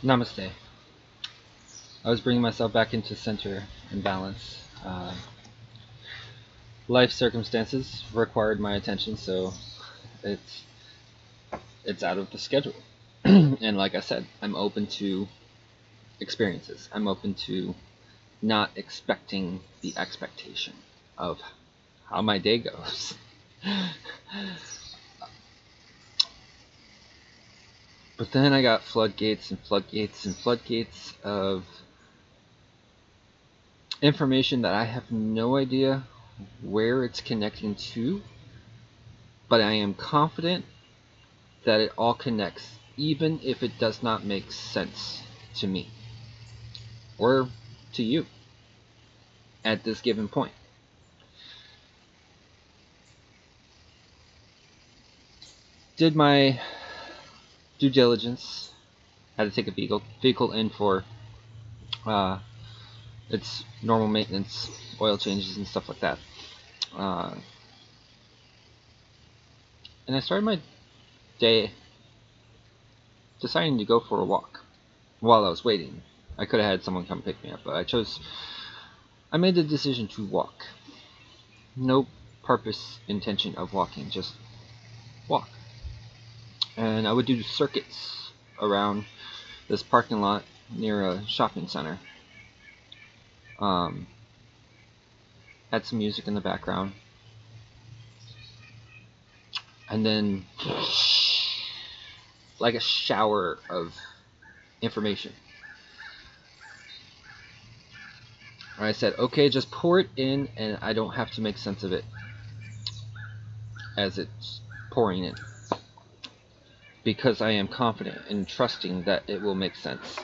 Namaste. I was bringing myself back into center and balance. Life circumstances required my attention, so it's it's out of the schedule. And like I said, I'm open to experiences. I'm open to not expecting the expectation of how my day goes. But then I got floodgates and floodgates and floodgates of information that I have no idea where it's connecting to, but I am confident that it all connects, even if it does not make sense to me or to you at this given point. Did my due diligence, had to take a vehicle in for its normal maintenance, oil changes and stuff like that. And I started my day deciding to go for a walk while I was waiting. I could have had someone come pick me up, but I made the decision to walk. No purpose, intention of walking, just walk. And I would do circuits around this parking lot near a shopping center. Had some music in the background. And then like a shower of information. I said, okay, just pour it in and I don't have to make sense of it as it's pouring in, because I am confident and trusting that it will make sense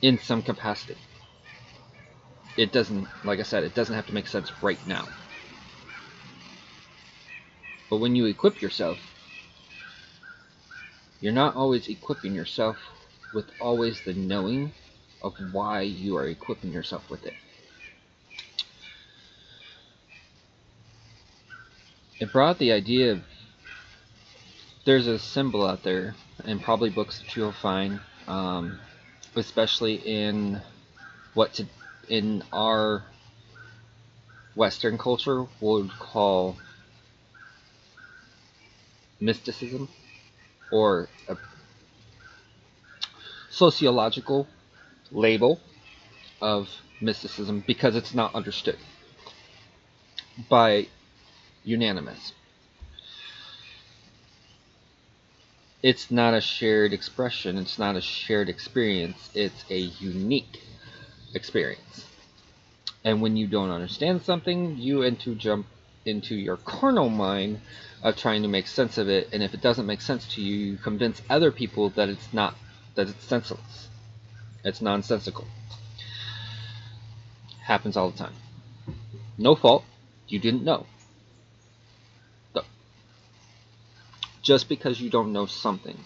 in some capacity. It doesn't, like I said, it doesn't have to make sense right now. But when you equip yourself, you're not always equipping yourself with always the knowing of why you are equipping yourself with it. It brought the idea of, there's a symbol out there, and probably books that you'll find, especially in in our Western culture would call mysticism, or a sociological label of mysticism, because it's not understood by unanimous. It's not a shared expression, it's not a shared experience, it's a unique experience. And when you don't understand something, you jump into your carnal mind of trying to make sense of it, and if it doesn't make sense to you, you convince other people that it's senseless. It's nonsensical. Happens all the time. No fault, you didn't know. So, just because you don't know something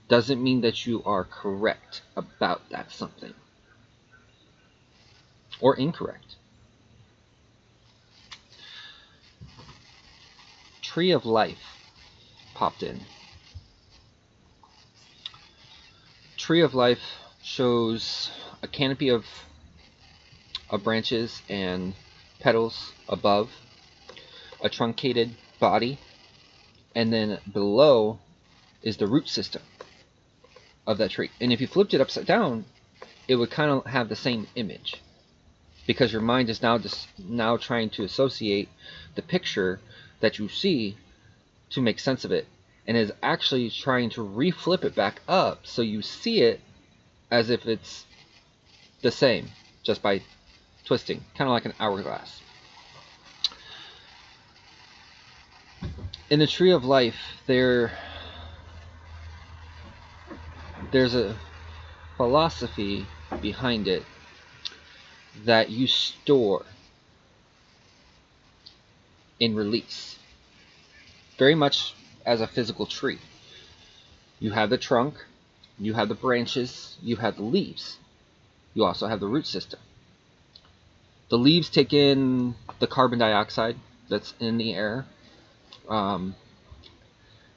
doesn't mean that you are correct about that something, or incorrect. Tree of Life popped in. Tree of Life shows a canopy of branches and petals above, a truncated body, and then below is the root system of that tree. And if you flipped it upside down, it would kind of have the same image, because your mind is now trying to associate the picture that you see to make sense of it, and is actually trying to reflip it back up so you see it as if it's the same, just by twisting, kind of like an hourglass. In the Tree of Life, there's a philosophy behind it that you store in release, very much as a physical tree. You have the trunk, you have the branches, you have the leaves, you also have the root system. The leaves take in the carbon dioxide that's in the air,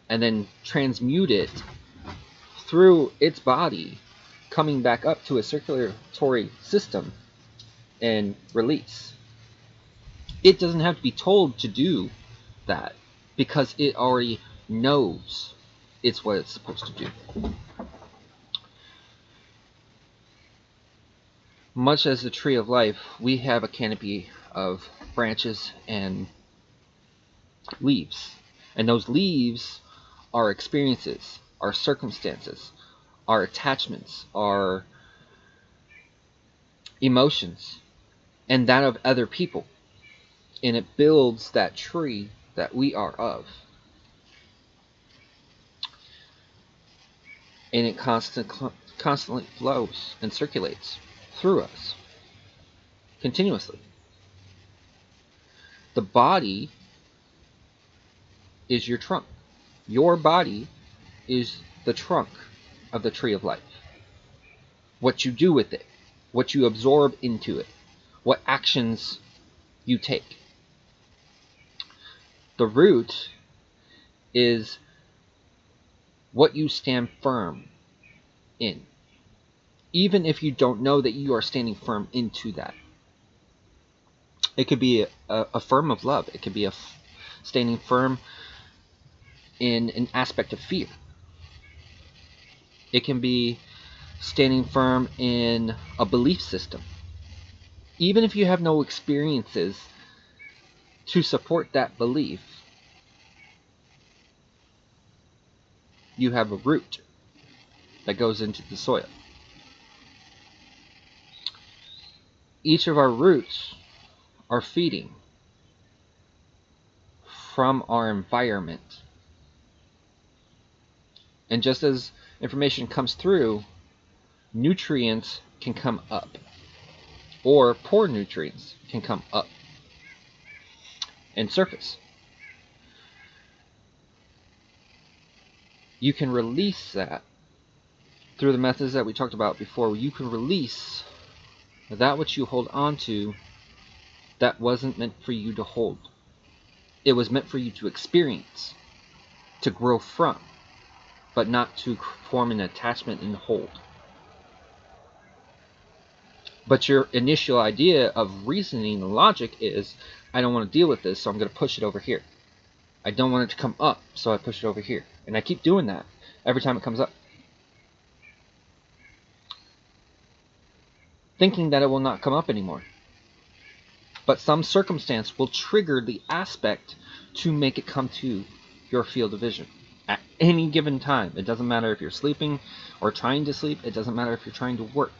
and then transmute it through its body, coming back up to a circulatory system and release. It doesn't have to be told to do that because it already knows it's what it's supposed to do. Much as the tree of life, we have a canopy of branches and leaves. And those leaves are experiences, are circumstances, are attachments, are emotions, and that of other people. And it builds that tree that we are of. And it constantly flows and circulates through us continuously. The body is your trunk. Your body is the trunk of the tree of life. What you do with it, what you absorb into it, what actions you take. The root is what you stand firm in, even if you don't know that you are standing firm into that. It could be a firm of love. It could be standing firm in an aspect of fear. It can be standing firm in a belief system. Even if you have no experiences to support that belief, you have a root that goes into the soil. Each of our roots are feeding from our environment. And just as information comes through, nutrients can come up, or poor nutrients can come up and surface. You can release that through the methods that we talked about before. You can release that which you hold on to that wasn't meant for you to hold. It was meant for you to experience, to grow from, but not to form an attachment and hold. But your initial idea of reasoning and logic is, I don't want to deal with this, so I'm going to push it over here. I don't want it to come up, so I push it over here. And I keep doing that every time it comes up, thinking that it will not come up anymore. But some circumstance will trigger the aspect to make it come to your field of vision at any given time. It doesn't matter if you're sleeping or trying to sleep. It doesn't matter if you're trying to work.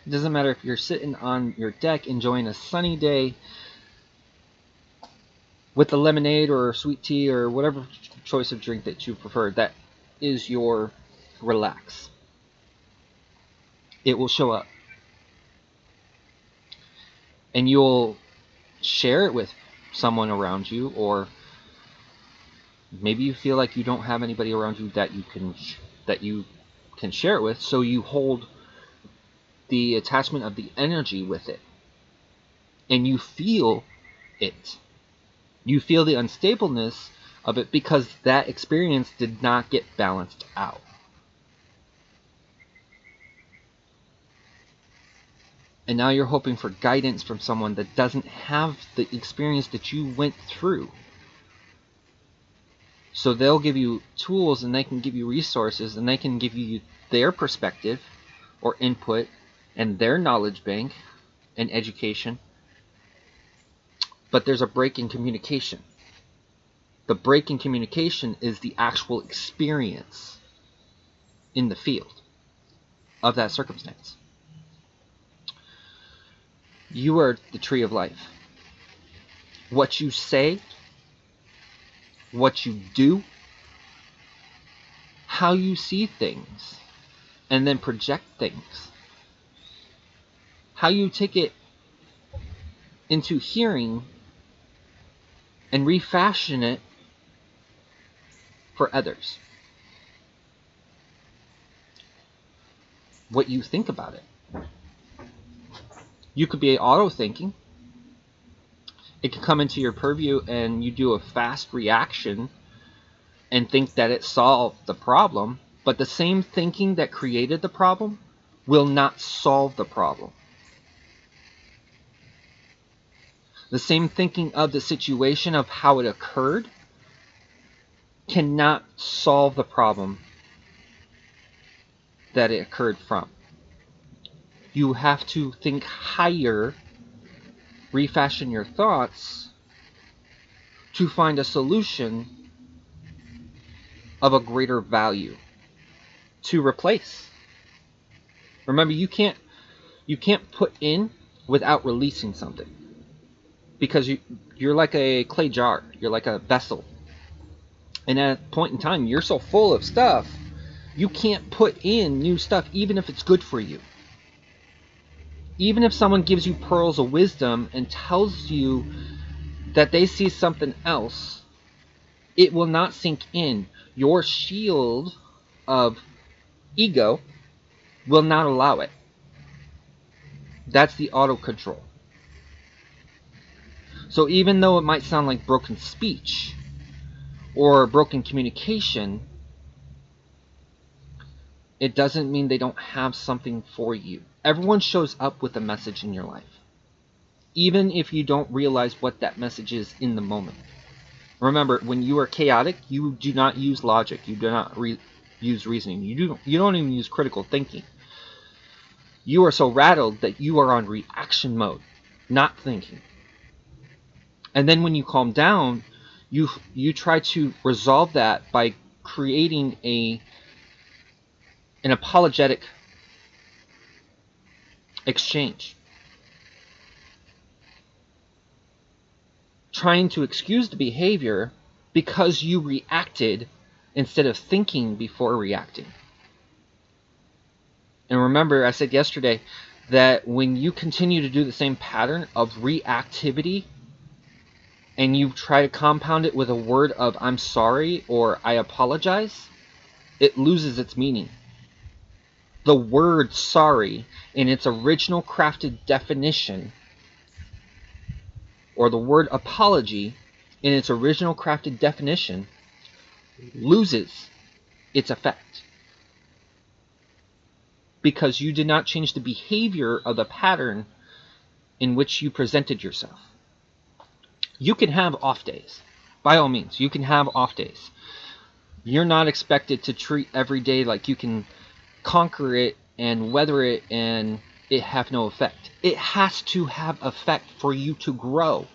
It doesn't matter if you're sitting on your deck enjoying a sunny day with a lemonade or sweet tea or whatever choice of drink that you prefer. That is your relax. It will show up. And you'll share it with someone around you, or maybe you feel like you don't have anybody around you that you can share it with, so you hold the attachment of the energy with it, and you feel it. You feel the unstableness of it because that experience did not get balanced out. And now you're hoping for guidance from someone that doesn't have the experience that you went through. So they'll give you tools, and they can give you resources, and they can give you their perspective or input and their knowledge bank and education. But there's a break in communication. The break in communication is the actual experience in the field of that circumstance. You are the tree of life. What you say, what you do, how you see things, and then project things, how you take it into hearing and refashion it for others. What you think about it. You could be auto-thinking. It could come into your purview and you do a fast reaction and think that it solved the problem, but the same thinking that created the problem will not solve the problem. The same thinking of the situation of how it occurred cannot solve the problem that it occurred from. You have to think higher, refashion your thoughts to find a solution of a greater value to replace. Remember, you can't put in without releasing something, because you're like a clay jar, you're like a vessel, and at a point in time you're so full of stuff you can't put in new stuff, even if it's good for you. Even if someone gives you pearls of wisdom and tells you that they see something else, it will not sink in. Your shield of ego will not allow it. That's the auto control. So even though it might sound like broken speech or broken communication, it doesn't mean they don't have something for you. Everyone shows up with a message in your life, even if you don't realize what that message is in the moment. Remember, when you are chaotic, you do not use logic. You do not use reasoning. You don't even use critical thinking. You are so rattled that you are on reaction mode, not thinking. And then when you calm down, you try to resolve that by creating an apologetic exchange. Trying to excuse the behavior because you reacted instead of thinking before reacting. And remember, I said yesterday that when you continue to do the same pattern of reactivity and you try to compound it with a word of I'm sorry or I apologize, it loses its meaning. The word sorry in its original crafted definition, or the word apology in its original crafted definition, loses its effect, because you did not change the behavior of the pattern in which you presented yourself. You can have off days. By all means, you can have off days. You're not expected to treat every day like you can conquer it and weather it and it have no effect. It has to have effect for you to grow.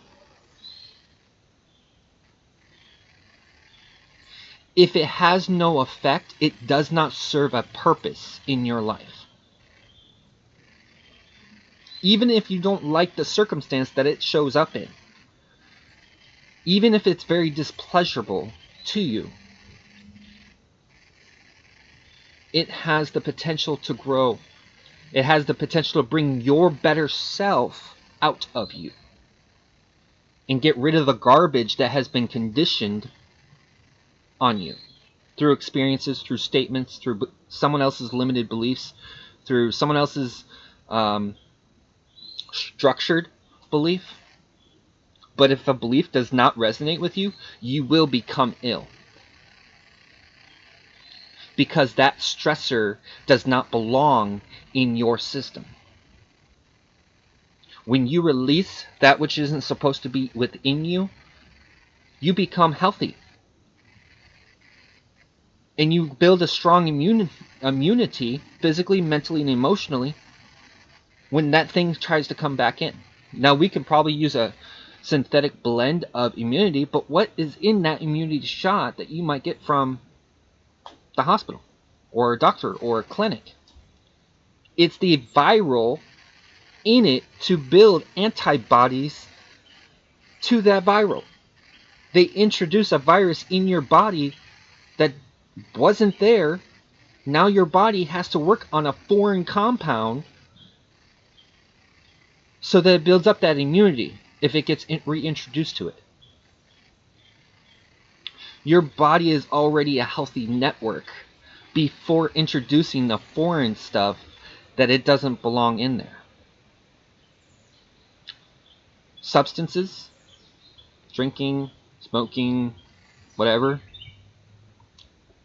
If it has no effect, it does not serve a purpose in your life. Even if you don't like the circumstance that it shows up in, even if it's very displeasurable to you, it has the potential to grow. It has the potential to bring your better self out of you and get rid of the garbage that has been conditioned on you through experiences, through statements, through someone else's limited beliefs, through someone else's structured belief. But if a belief does not resonate with you, you will become ill, because that stressor does not belong in your system. When you release that which isn't supposed to be within you, you become healthy. And you build a strong immunity, physically, mentally, and emotionally, when that thing tries to come back in. Now, we can probably use a synthetic blend of immunity, but what is in that immunity shot that you might get from the hospital or a doctor or a clinic? It's the viral in it to build antibodies to that viral. They introduce a virus in your body that wasn't there. Now your body has to work on a foreign compound so that it builds up that immunity if it gets reintroduced to it. Your body is already a healthy network before introducing the foreign stuff that it doesn't belong in there. Substances, drinking, smoking, whatever,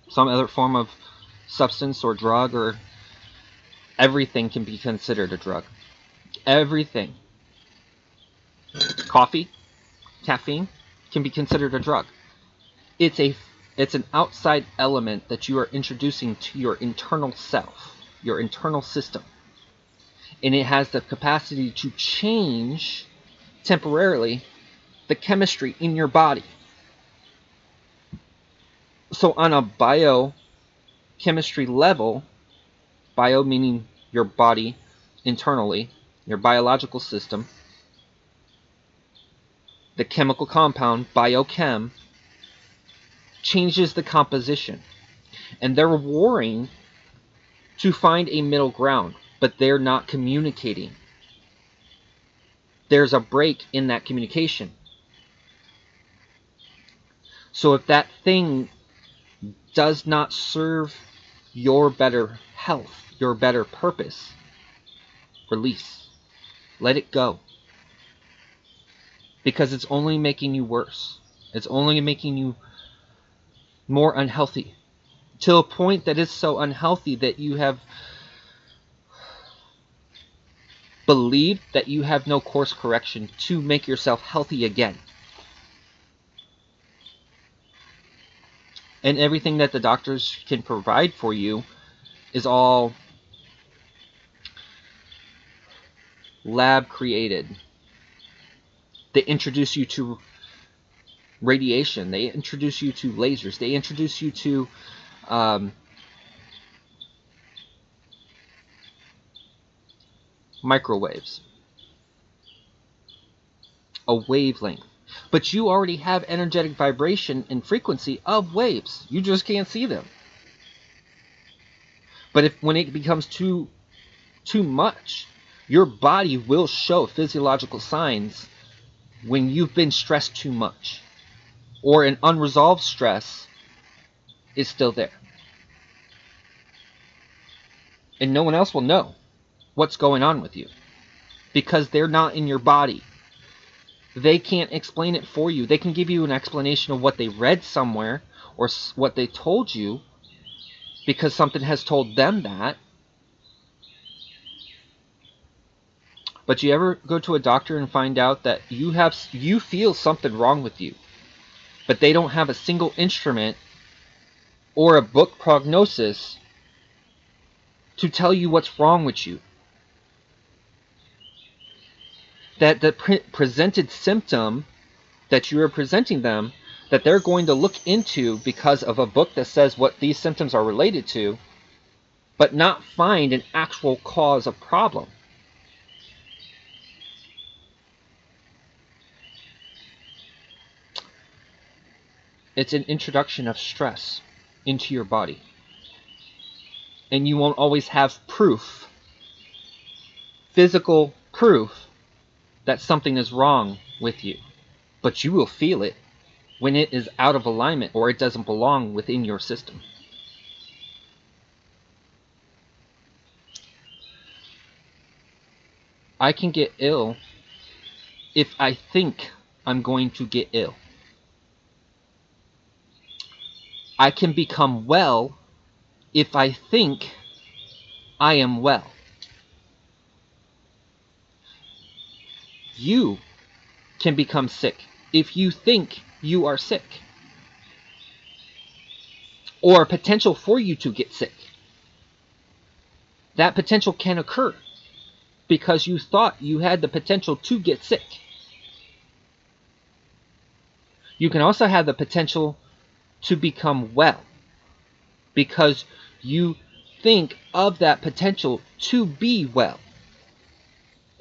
some other form of substance or drug, or everything can be considered a drug. Everything. Coffee, caffeine can be considered a drug. It's an outside element that you are introducing to your internal self, your internal system. And it has the capacity to change temporarily the chemistry in your body. So on a biochemistry level, bio meaning your body internally, your biological system, the chemical compound, biochem, changes the composition. And they're warring to find a middle ground, but they're not communicating. There's a break in that communication. So if that thing does not serve your better health, your better purpose, release. Let it go. Because it's only making you worse. It's only making you more unhealthy. To a point that is so unhealthy that you have believed that you have no course correction to make yourself healthy again. And everything that the doctors can provide for you is all lab created. They introduce you to radiation. They introduce you to lasers. They introduce you to microwaves. A wavelength. But you already have energetic vibration and frequency of waves. You just can't see them. But when it becomes too much, your body will show physiological signs when you've been stressed too much, or an unresolved stress is still there. And no one else will know what's going on with you because they're not in your body. They can't explain it for you. They can give you an explanation of what they read somewhere or what they told you because something has told them that. But you ever go to a doctor and find out that you feel something wrong with you, but they don't have a single instrument or a book prognosis to tell you what's wrong with you? That the presented symptom that you are presenting them, that they're going to look into because of a book that says what these symptoms are related to, but not find an actual cause of problem. It's an introduction of stress into your body. And you won't always have proof, physical proof, that something is wrong with you. But you will feel it when it is out of alignment or it doesn't belong within your system. I can get ill if I think I'm going to get ill. I can become well if I think I am well. You can become sick if you think you are sick, or a potential for you to get sick. That potential can occur because you thought you had the potential to get sick. You can also have the potential to become well because you think of that potential to be well.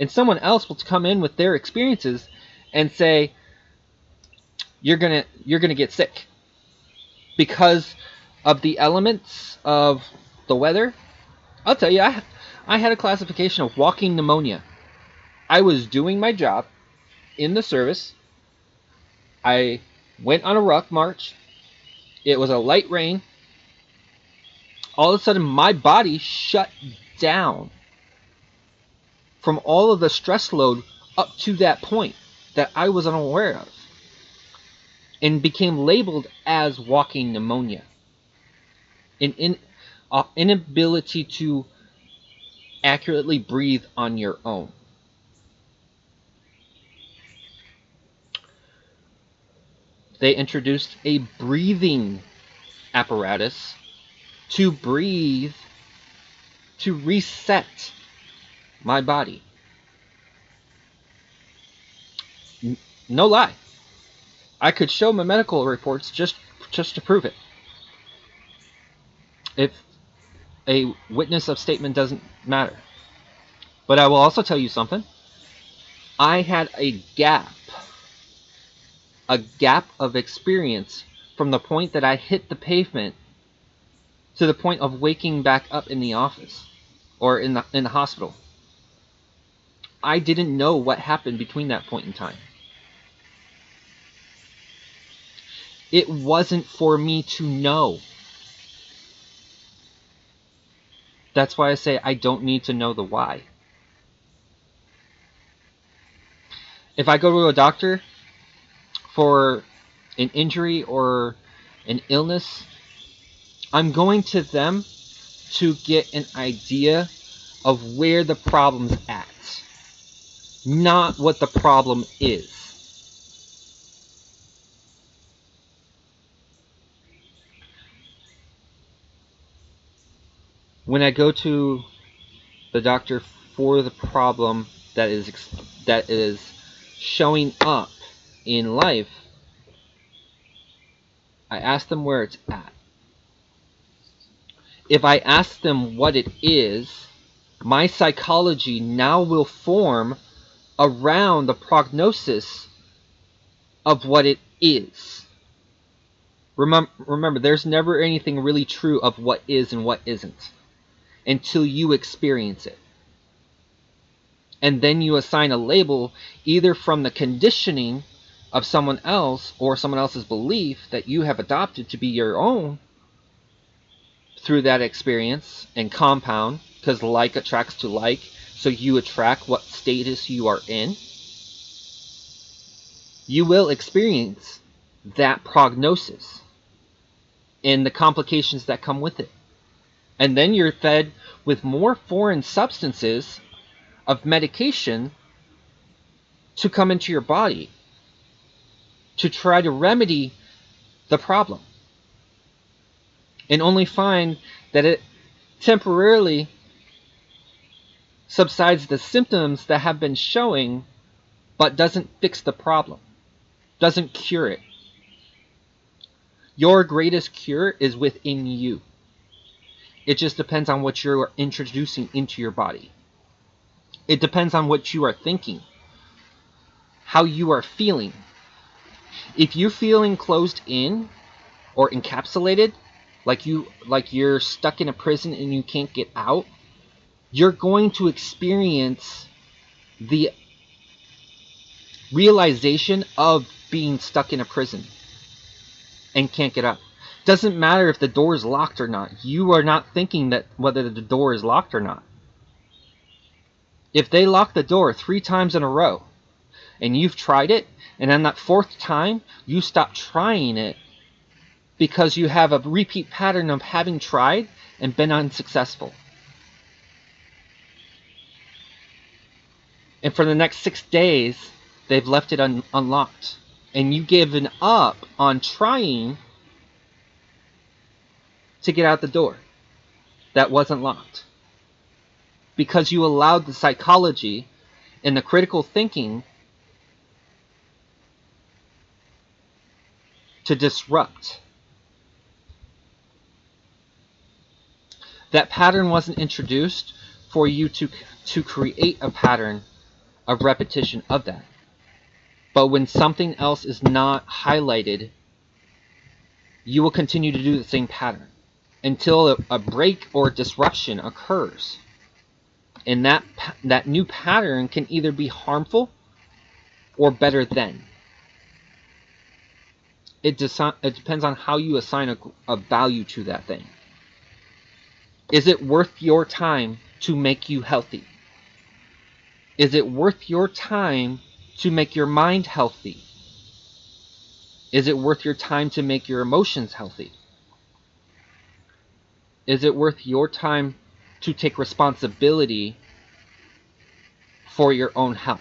And someone else will come in with their experiences and say, you're gonna get sick because of the elements of the weather. I'll tell you, I had a classification of walking pneumonia. I was doing my job in the service. I went on a ruck march. It was a light rain. All of a sudden, my body shut down from all of the stress load up to that point that I was unaware of, and became labeled as walking pneumonia. an inability to accurately breathe on your own. They introduced a breathing apparatus to breathe, to reset my body. No lie. I could show my medical reports just to prove it. If a witness of statement doesn't matter. But I will also tell you something. I had a gap of experience from the point that I hit the pavement to the point of waking back up in the office or in the hospital. I didn't know what happened between that point in time. It wasn't for me to know. That's why I say I don't need to know the why. If I go to a doctor for an injury or an illness, I'm going to them to get an idea of where the problem's at, not what the problem is. When I go to the doctor for the problem that is showing up in life, I ask them where it's at. If I ask them what it is, my psychology now will form around the prognosis of what it is. Remember, there's never anything really true of what is and what isn't until you experience it. And then you assign a label either from the conditioning of someone else or someone else's belief that you have adopted to be your own through that experience and compound, because like attracts to like, so you attract what status you are in. You will experience that prognosis and the complications that come with it. And then you're fed with more foreign substances of medication to come into your body to try to remedy the problem, and only find that it temporarily subsides the symptoms that have been showing, but doesn't fix the problem, doesn't cure it. Your greatest cure is within you. It just depends on what you're introducing into your body. It depends on what you are thinking, how you are feeling. If you're feeling closed in or encapsulated, like you're stuck in a prison and you can't get out, you're going to experience the realization of being stuck in a prison and can't get out. Doesn't matter if the door is locked or not. You are not thinking that whether the door is locked or not. If they lock the door 3 times in a row and you've tried it, and on that 4th time you stop trying it because you have a repeat pattern of having tried and been unsuccessful. And for the next 6 days, they've left it unlocked. And you've given up on trying to get out the door that wasn't locked. Because you allowed the psychology and the critical thinking to disrupt. That pattern wasn't introduced for you to create a pattern of repetition of that. But when something else is not highlighted, you will continue to do the same pattern until a break or disruption occurs. And that new pattern can either be harmful or better than. It depends on how you assign a value to that thing. Is it worth your time to make you healthy? Is it worth your time to make your mind healthy? Is it worth your time to make your emotions healthy? Is it worth your time to take responsibility for your own health?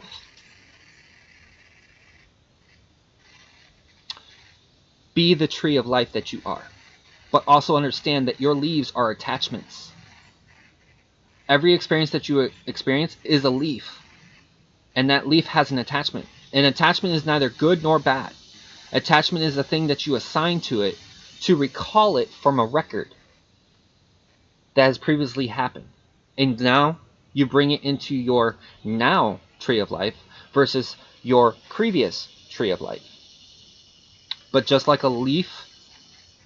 Be the tree of life that you are, but also understand that your leaves are attachments. Every experience that you experience is a leaf, and that leaf has an attachment. An attachment is neither good nor bad. Attachment is a thing that you assign to it to recall it from a record that has previously happened. And now you bring it into your now tree of life versus your previous tree of life. But just like a leaf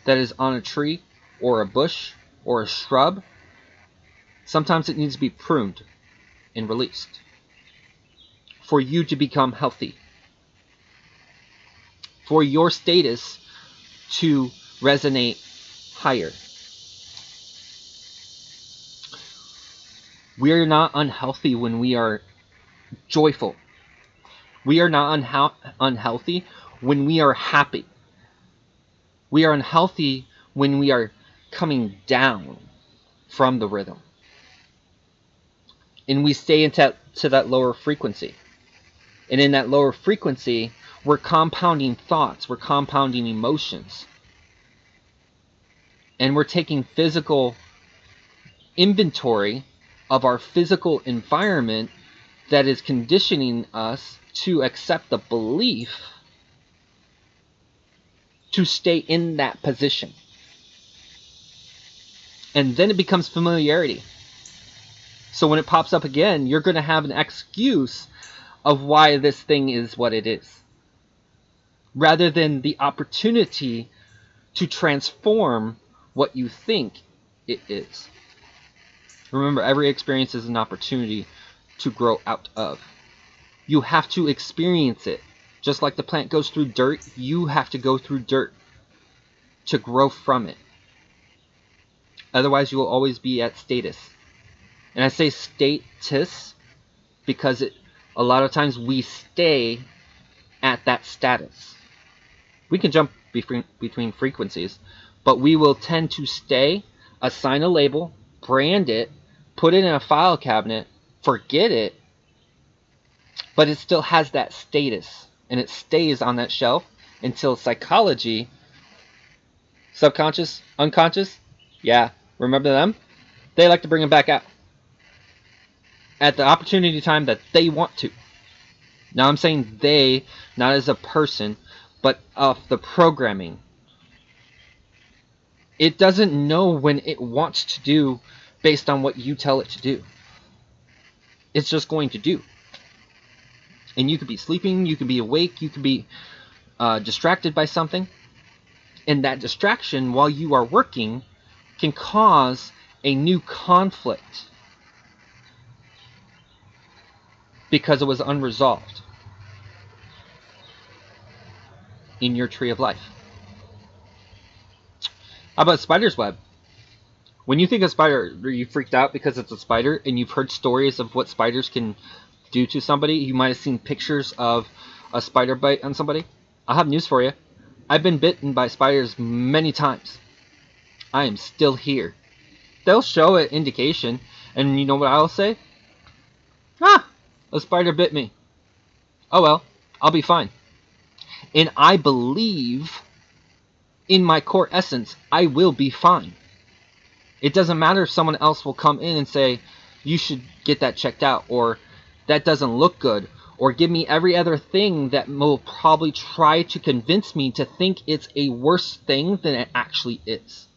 that is on a tree or a bush or a shrub, sometimes it needs to be pruned and released for you to become healthy, for your status to resonate higher. We are not unhealthy when we are joyful. We are not unhealthy when we are happy. We are unhealthy when we are coming down from the rhythm. And we stay into that lower frequency. And in that lower frequency, we're compounding thoughts, we're compounding emotions. And we're taking physical inventory of our physical environment that is conditioning us to accept the belief to stay in that position. And then it becomes familiarity. So when it pops up again, you're going to have an excuse of why this thing is what it is, rather than the opportunity to transform what you think it is. Remember, every experience is an opportunity to grow out of. You have to experience it. Just like the plant goes through dirt, you have to go through dirt to grow from it. Otherwise, you will always be at status. And I say status because a lot of times we stay at that status. We can jump between frequencies, but we will tend to stay, assign a label, brand it, put it in a file cabinet, forget it, but it still has that status, and it stays on that shelf until psychology, subconscious, unconscious, yeah, remember them? They like to bring them back out at the opportunity time that they want to. Now I'm saying they, not as a person, but of the programming. It doesn't know when it wants to do based on what you tell it to do. It's just going to do. And you could be sleeping, you could be awake, you could be distracted by something. And that distraction, while you are working, can cause a new conflict because it was unresolved in your tree of life. How about spider's web? When you think of spider, are you freaked out because it's a spider and you've heard stories of what spiders can do to somebody? You might have seen pictures of a spider bite on somebody. I'll have news for you. I've been bitten by spiders many times. I am still here. They'll show an indication, and you know what I'll say? A spider bit me. Oh well, I'll be fine. And I believe in my core essence, I will be fine. It doesn't matter if someone else will come in and say, you should get that checked out, or that doesn't look good, or give me every other thing that will probably try to convince me to think it's a worse thing than it actually is.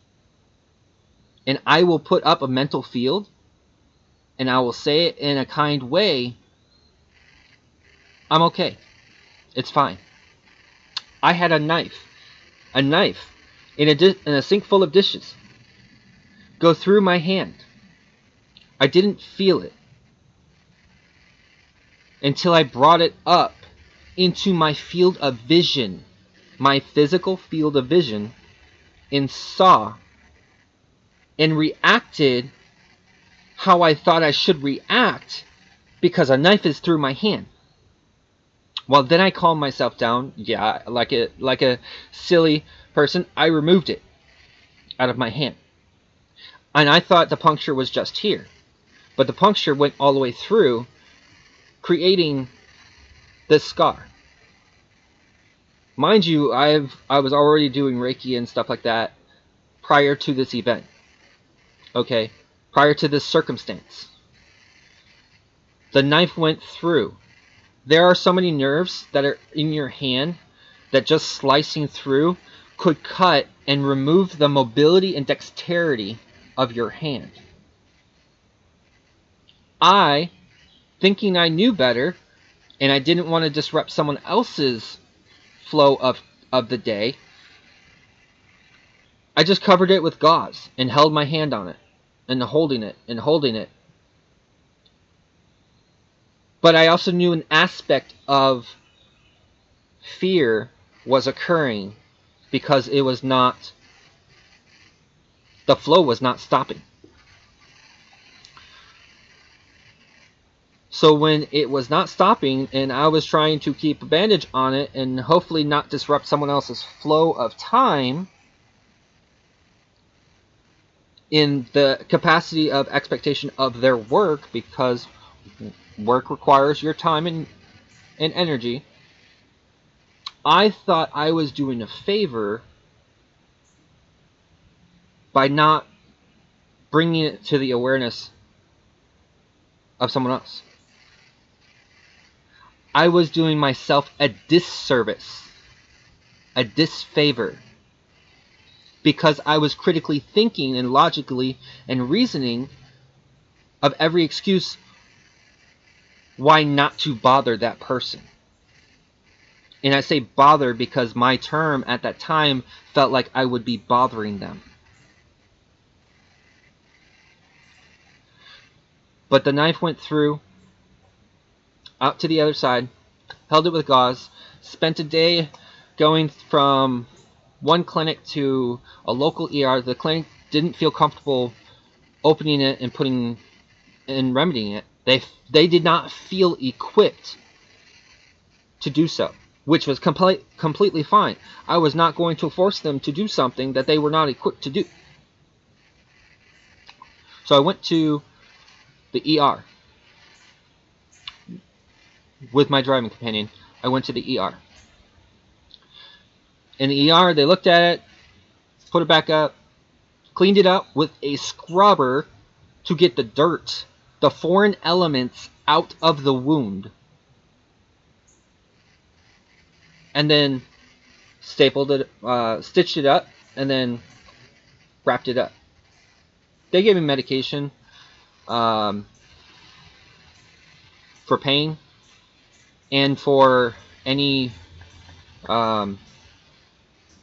And I will put up a mental field, and I will say it in a kind way, I'm okay. It's fine. I had a knife in a sink full of dishes go through my hand. I didn't feel it until I brought it up into my field of vision, my physical field of vision, and saw and reacted how I thought I should react because a knife is through my hand. Well, then I calmed myself down. Yeah, like a silly person, I removed it out of my hand. And I thought the puncture was just here. But the puncture went all the way through, creating this scar. Mind you, I was already doing Reiki and stuff like that prior to this event. Okay? Prior to this circumstance. The knife went through. There are so many nerves that are in your hand that just slicing through could cut and remove the mobility and dexterity of your hand. I, thinking I knew better, and I didn't want to disrupt someone else's flow of the day, I just covered it with gauze and held my hand on it and holding it and holding it. But I also knew an aspect of fear was occurring because it was not, the flow was not stopping. So when it was not stopping and I was trying to keep a bandage on it and hopefully not disrupt someone else's flow of time in the capacity of expectation of their work, because work requires your time and energy, I thought I was doing a favor by not bringing it to the awareness of someone else. I was doing myself a disservice, a disfavor, because I was critically thinking and logically and reasoning of every excuse why not to bother that person. And I say bother because my term at that time felt like I would be bothering them. But the knife went through, out to the other side, held it with gauze, spent a day going from one clinic to a local ER. The clinic didn't feel comfortable opening it and putting and remedying it. They did not feel equipped to do so, which was completely fine. I was not going to force them to do something that they were not equipped to do. So I went to the ER with my driving companion. I went to the ER. In the ER, they looked at it, put it back up, cleaned it up with a scrubber to get the dirt, the foreign elements out of the wound. And then stapled it, stitched it up, and then wrapped it up. They gave me medication for pain and for any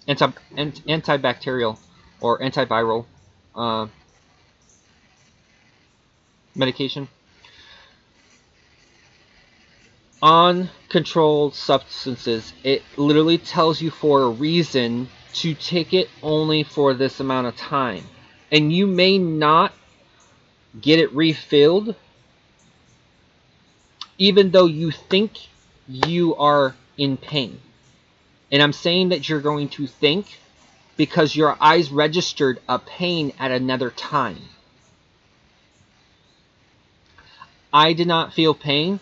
antibacterial or antiviral medication. On controlled substances, it literally tells you for a reason to take it only for this amount of time. And you may not get it refilled, even though you think you are in pain. And I'm saying that you're going to think because your eyes registered a pain at another time. I did not feel pain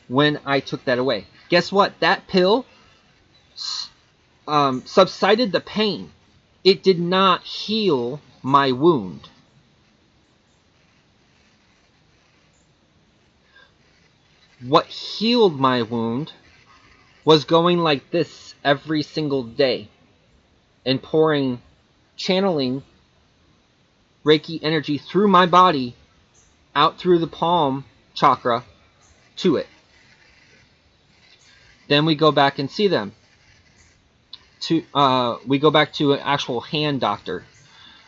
when I took that away. Guess what? That pill subsided the pain. It did not heal my wound. What healed my wound was going like this every single day and channeling Reiki energy through my body, out through the palm chakra to it. Then we go back and see them. We go back to an actual hand doctor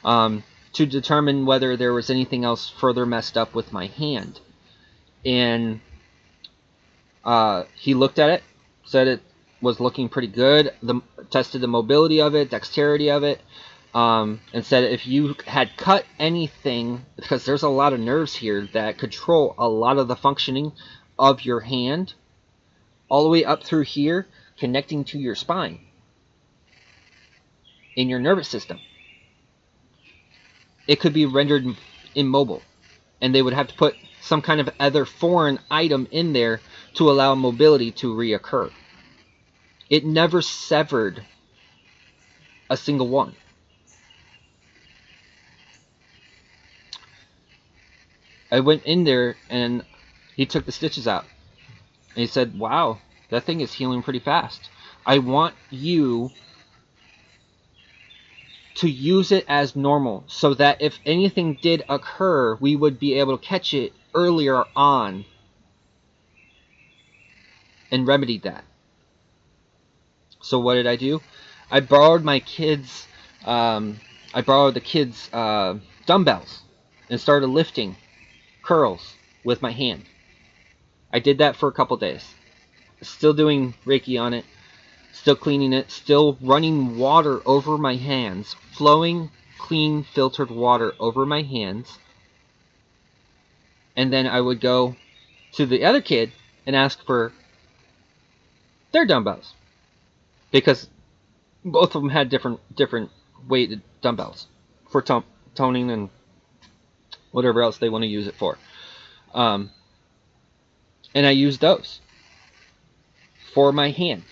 to determine whether there was anything else further messed up with my hand. And he looked at it, said it was looking pretty good, tested the mobility of it, dexterity of it, and said if you had cut anything, because there's a lot of nerves here that control a lot of the functioning of your hand, all the way up through here, connecting to your spine in your nervous system. it could be rendered immobile, and they would have to put some kind of other foreign item in there to allow mobility to reoccur. It never severed a single one. I went in there and he took the stitches out. And he said, wow, that thing is healing pretty fast. I want you to use it as normal so that if anything did occur, we would be able to catch it earlier on and remedy that. So what did I do? I borrowed my kids, I borrowed the kids' dumbbells and started lifting curls with my hand. I did that for a couple days. Still doing Reiki on it, still cleaning it, still running water over my hands, flowing, clean, filtered water over my hands. And then I would go to the other kid and ask for their dumbbells, because both of them had different weighted dumbbells for toning and whatever else they want to use it for. And I used those for my hand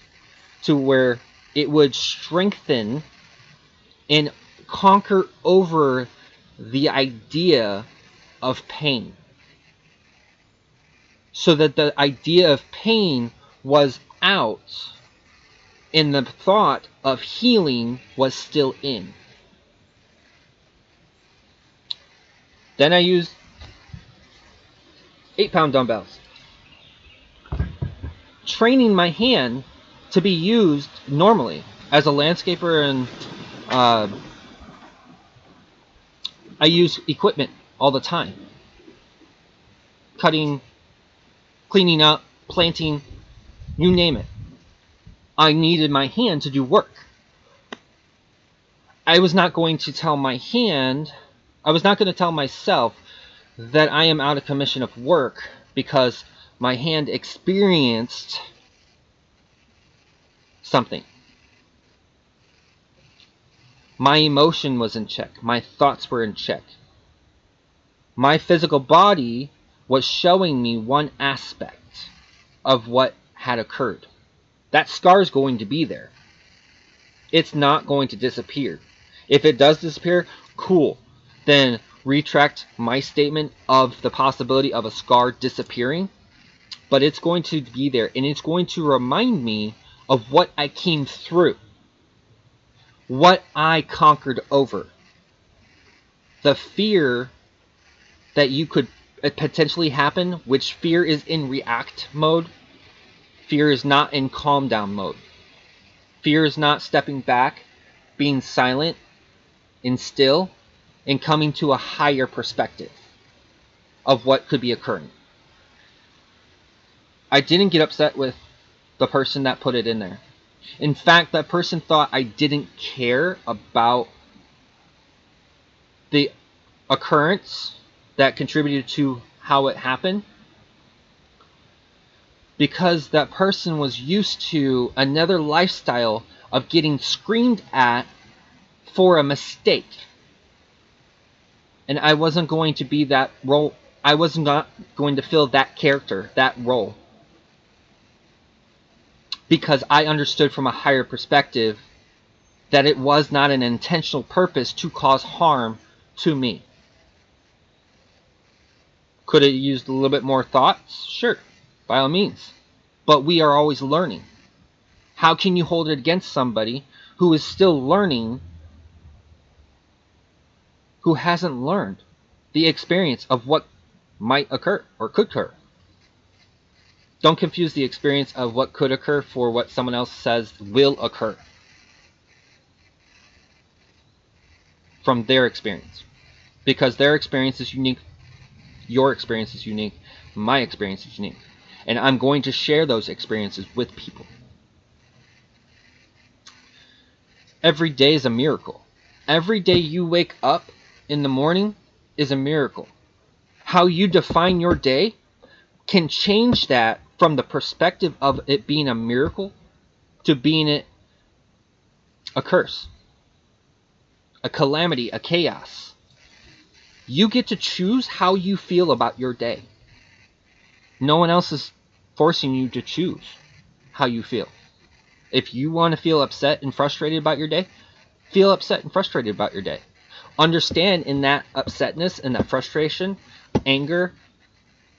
to where it would strengthen and conquer over the idea of pain, so that the idea of pain was out and the thought of healing was still in. Then I used 8-pound dumbbells, training my hand to be used normally as a landscaper, and I use equipment all the time. Cutting, cleaning up, planting, you name it. I needed my hand to do work. I was not going to tell my hand, I was not going to tell myself that I am out of commission of work because my hand experienced something. My emotion was in check. My thoughts were in check. My physical body was showing me one aspect of what had occurred. That scar is going to be there. It's not going to disappear. If it does disappear, cool. Then retract my statement of the possibility of a scar disappearing. But it's going to be there, and it's going to remind me of what I came through, what I conquered over. The fear that you could potentially happen, which fear is in react mode. Fear is not in calm down mode. Fear is not stepping back, being silent and still, and coming to a higher perspective of what could be occurring. I didn't get upset with the person that put it in there. In fact, that person thought I didn't care about the occurrence that contributed to how it happened, because that person was used to another lifestyle of getting screamed at for a mistake. And I wasn't going to be that role. I was not going to fill that character, that role. Because I understood from a higher perspective that it was not an intentional purpose to cause harm to me. Could it use a little bit more thought? Sure, by all means. But we are always learning. How can you hold it against somebody who is still learning, who hasn't learned the experience of what might occur or could occur? Don't confuse the experience of what could occur for what someone else says will occur from their experience. Because their experience is unique, your experience is unique, my experience is unique. And I'm going to share those experiences with people. Every day is a miracle. Every day you wake up in the morning is a miracle. How you define your day can change that from the perspective of it being a miracle to being a curse, a calamity, a chaos. You get to choose how you feel about your day. No one else is forcing you to choose how you feel. If you want to feel upset and frustrated about your day, feel upset and frustrated about your day. Understand in that upsetness and that frustration, anger,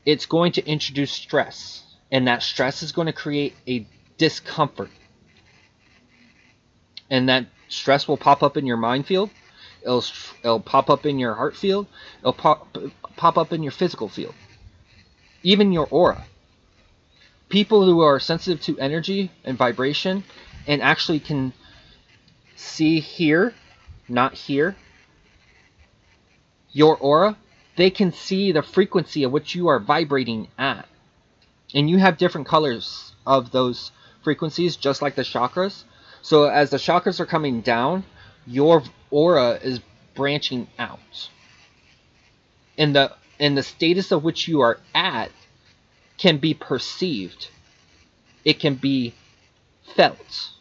it's going to introduce stress. And that stress is going to create a discomfort. And that stress will pop up in your mind field. It'll pop up in your heart field. It'll pop up in your physical field. Even your aura. People who are sensitive to energy and vibration and actually can see here, not here, your aura, they can see the frequency of which you are vibrating at. And you have different colors of those frequencies, just like the chakras. So as the chakras are coming down, your aura is branching out. And the status of which you are at can be perceived. It can be felt.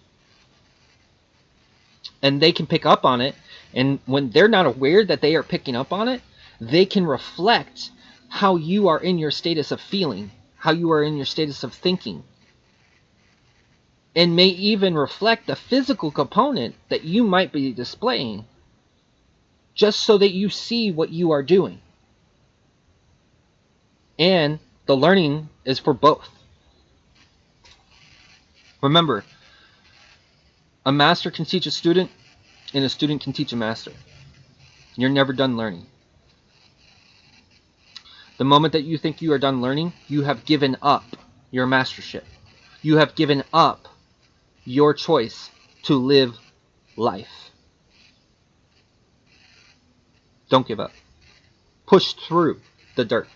And they can pick up on it. And when they're not aware that they are picking up on it, they can reflect how you are in your status of feeling, how you are in your status of thinking. And may even reflect the physical component that you might be displaying, just so that you see what you are doing. And the learning is for both. Remember, a master can teach a student, and a student can teach a master. You're never done learning. The moment that you think you are done learning, you have given up your mastership. You have given up your choice to live life. Don't give up. Push through the dirt.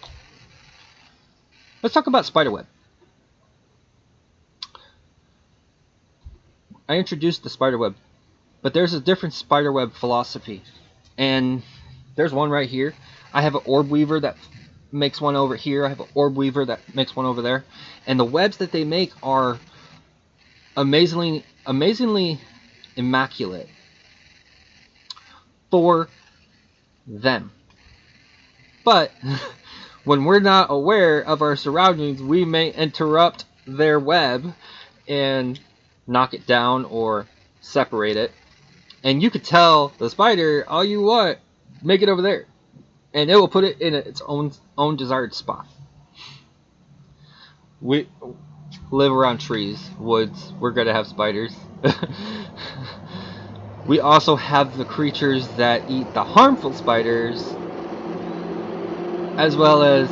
Let's talk about spiderweb. I introduced the spiderweb, but there's a different spiderweb philosophy. And there's one right here. I have an orb weaver that makes one over here. I have an orb weaver that makes one over there. And the webs that they make are amazingly immaculate for them. But when we're not aware of our surroundings, we may interrupt their web and knock it down or separate it. And you could tell the spider all you want, make it over there, and it will put it in its own desired spot. We live around trees, woods. We're gonna have spiders. We also have the creatures that eat the harmful spiders, as well as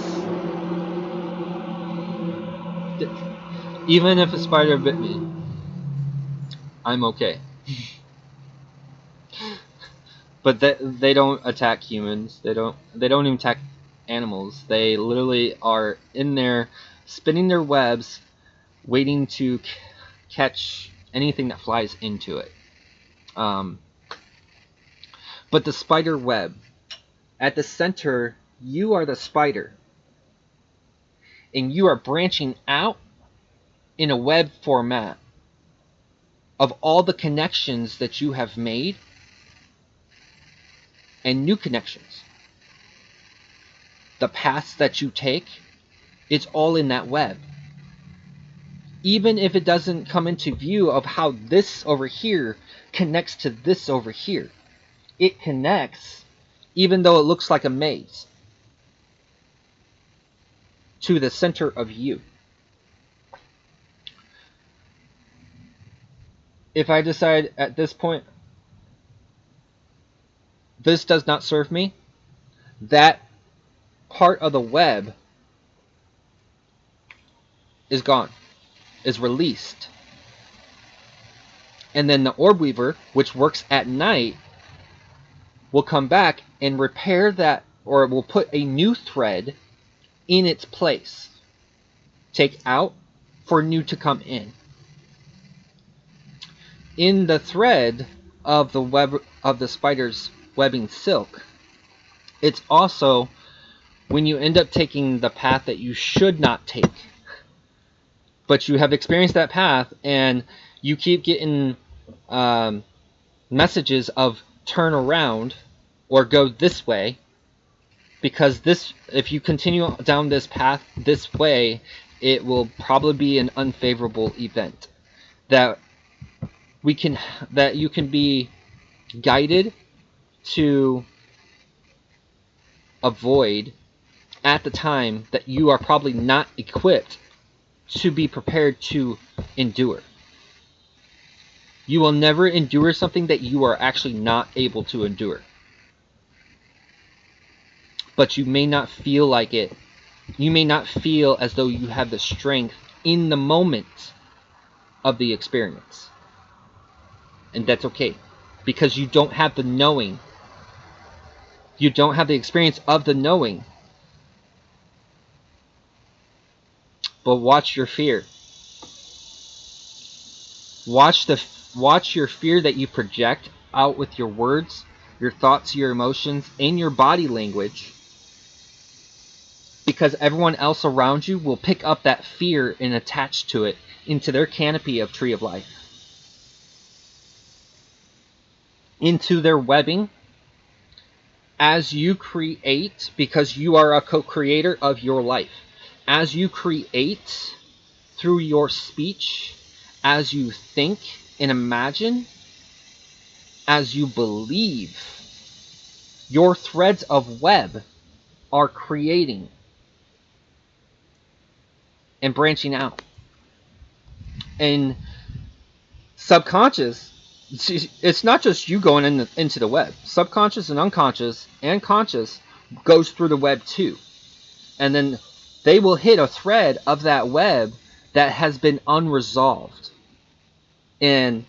even if a spider bit me, I'm okay. But they don't attack humans. They don't even attack animals. They literally are in there spinning their webs, waiting to catch anything that flies into it. But the spider web, at the center, you are the spider. And you are branching out in a web format of all the connections that you have made and new connections. The paths that you take, it's all in that web. Even if it doesn't come into view of how this over here connects to this over here, it connects, even though it looks like a maze, to the center of you. If I decide at this point, this does not serve me, that part of the web is gone, is released. And then the orb weaver, which works at night, will come back and repair that, or it will put a new thread in its place. Take out for new to come in. In the thread of the web of the spider's webbing silk, it's also when you end up taking the path that you should not take, but you have experienced that path and you keep getting messages of turn around or go this way, because this, if you continue down this path this way, it will probably be an unfavorable event that you can be guided to avoid at the time that you are probably not equipped to be prepared to endure. You will never endure something that you are actually not able to endure. But you may not feel like it. You may not feel as though you have the strength in the moment of the experience. And that's okay, because you don't have the knowing. You don't have the experience of the knowing. But watch your fear. Watch your fear that you project out with your words, your thoughts, your emotions, and your body language. Because everyone else around you will pick up that fear and attach to it into their canopy of tree of life. Into their webbing. As you create, because you are a co-creator of your life. As you create through your speech, as you think and imagine, as you believe, your threads of web are creating and branching out. And subconscious, it's not just you going into the web. Subconscious and unconscious and conscious goes through the web too. And then they will hit a thread of that web that has been unresolved and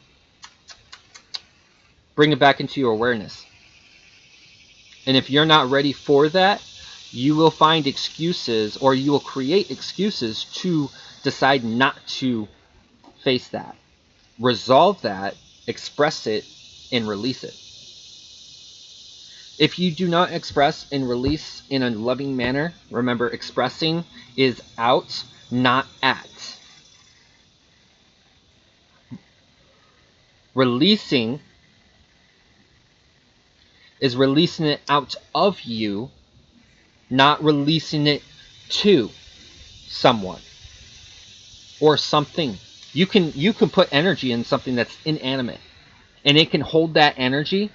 bring it back into your awareness. And if you're not ready for that, you will find excuses, or you will create excuses to decide not to face that, resolve that, express it, and release it. If you do not express and release in a loving manner, remember, expressing is out, not at. Releasing is releasing it out of you, not releasing it to someone or something. You can put energy in something that's inanimate, and it can hold that energy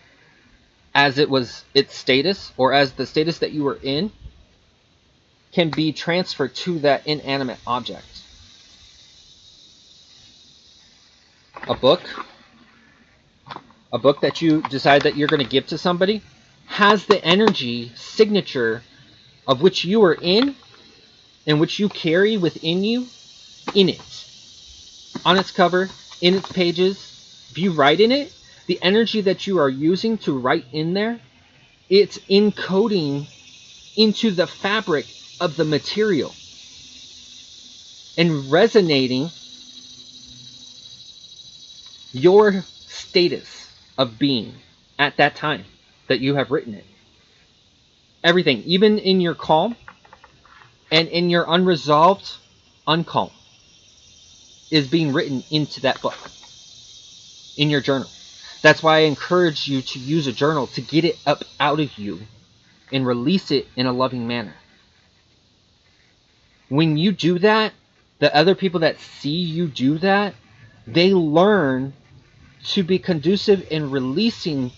as it was its status, or as the status that you were in can be transferred to that inanimate object. A book that you decide that you're going to give to somebody has the energy signature of which you are in and which you carry within you in it. On its cover, in its pages, if you write in it, the energy that you are using to write in there, it's encoding into the fabric of the material and resonating your status of being at that time that you have written it. Everything, even in your calm and in your unresolved uncalm, is being written into that book, in your journal. That's why I encourage you to use a journal to get it up out of you and release it in a loving manner. When you do that, the other people that see you do that, they learn to be conducive in releasing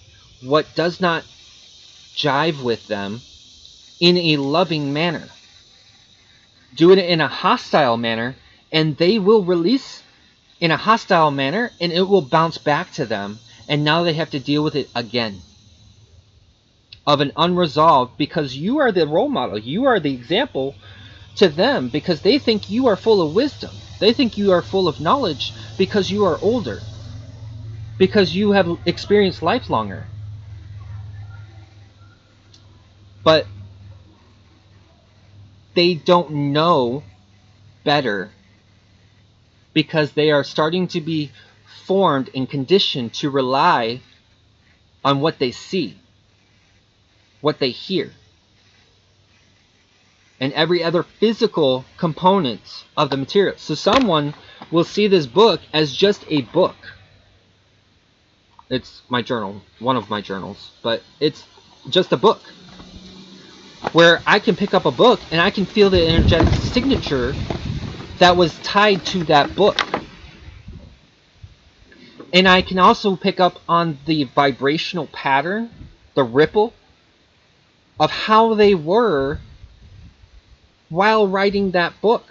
what does not jive with them in a loving manner. Do it in a hostile manner, and they will release in a hostile manner, and it will bounce back to them, and now they have to deal with it again of an unresolved, because you are the role model, you are the example to them, because they think you are full of wisdom, they think you are full of knowledge because you are older, because you have experienced life longer. But they don't know better, because they are starting to be formed and conditioned to rely on what they see, what they hear, and every other physical component of the material. So someone will see this book as just a book. It's my journal, one of my journals, but it's just a book. where I can pick up a book and I can feel the energetic signature that was tied to that book. And I can also pick up on the vibrational pattern, the ripple of how they were while writing that book.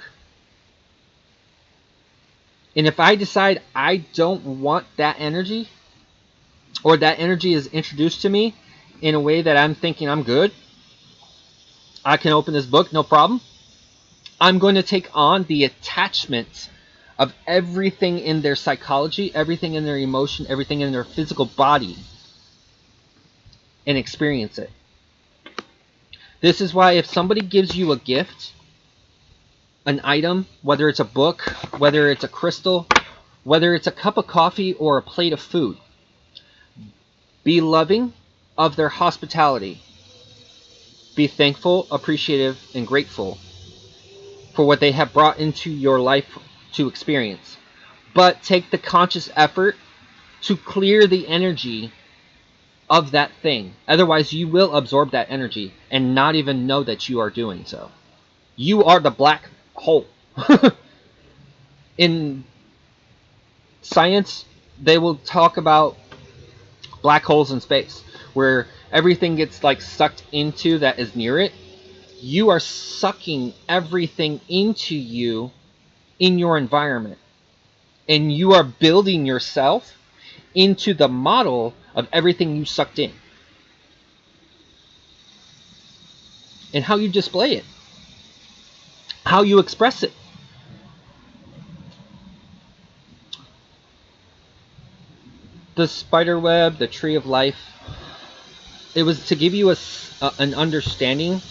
And if I decide I don't want that energy, or that energy is introduced to me in a way that I'm thinking I'm good, I can open this book, no problem. I'm going to take on the attachment of everything in their psychology, everything in their emotion, everything in their physical body, and experience it. This is why if somebody gives you a gift, an item, whether it's a book, whether it's a crystal, whether it's a cup of coffee or a plate of food, be loving of their hospitality. Be thankful, appreciative, and grateful for what they have brought into your life to experience. But take the conscious effort to clear the energy of that thing. Otherwise, you will absorb that energy and not even know that you are doing so. You are the black hole. In science, they will talk about black holes in space, where everything gets like sucked into that is near it. You are sucking everything into you in your environment, and you are building yourself into the model of everything you sucked in, and how you display it, how you express it. The spider web, the tree of life, it was to give you an understanding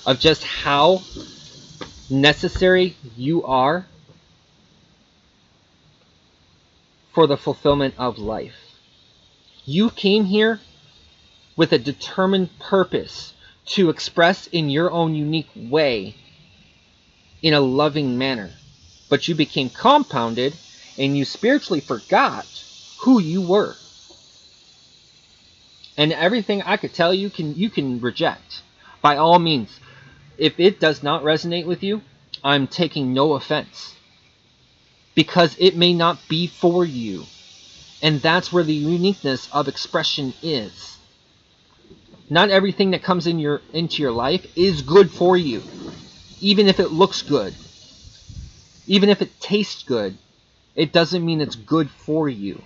of just how necessary you are for the fulfillment of life. You came here with a determined purpose to express in your own unique way in a loving manner. But you became compounded and you spiritually forgot who you were. And everything I could tell you can reject. By all means. If it does not resonate with you, I'm taking no offense. Because it may not be for you. And that's where the uniqueness of expression is. Not everything that comes into your life is good for you. Even if it looks good. Even if it tastes good. It doesn't mean it's good for you.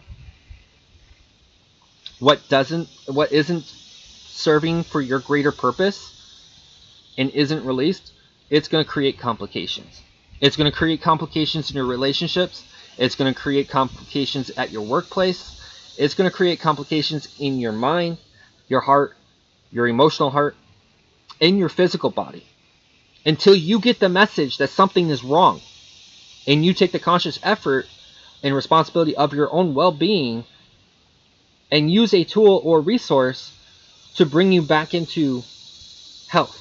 What isn't serving for your greater purpose and isn't released, it's going to create complications. It's going to create complications in your relationships. It's going to create complications at your workplace. It's going to create complications in your mind, your heart, your emotional heart, and your physical body. Until you get the message that something is wrong and you take the conscious effort and responsibility of your own well-being and use a tool or resource to bring you back into health.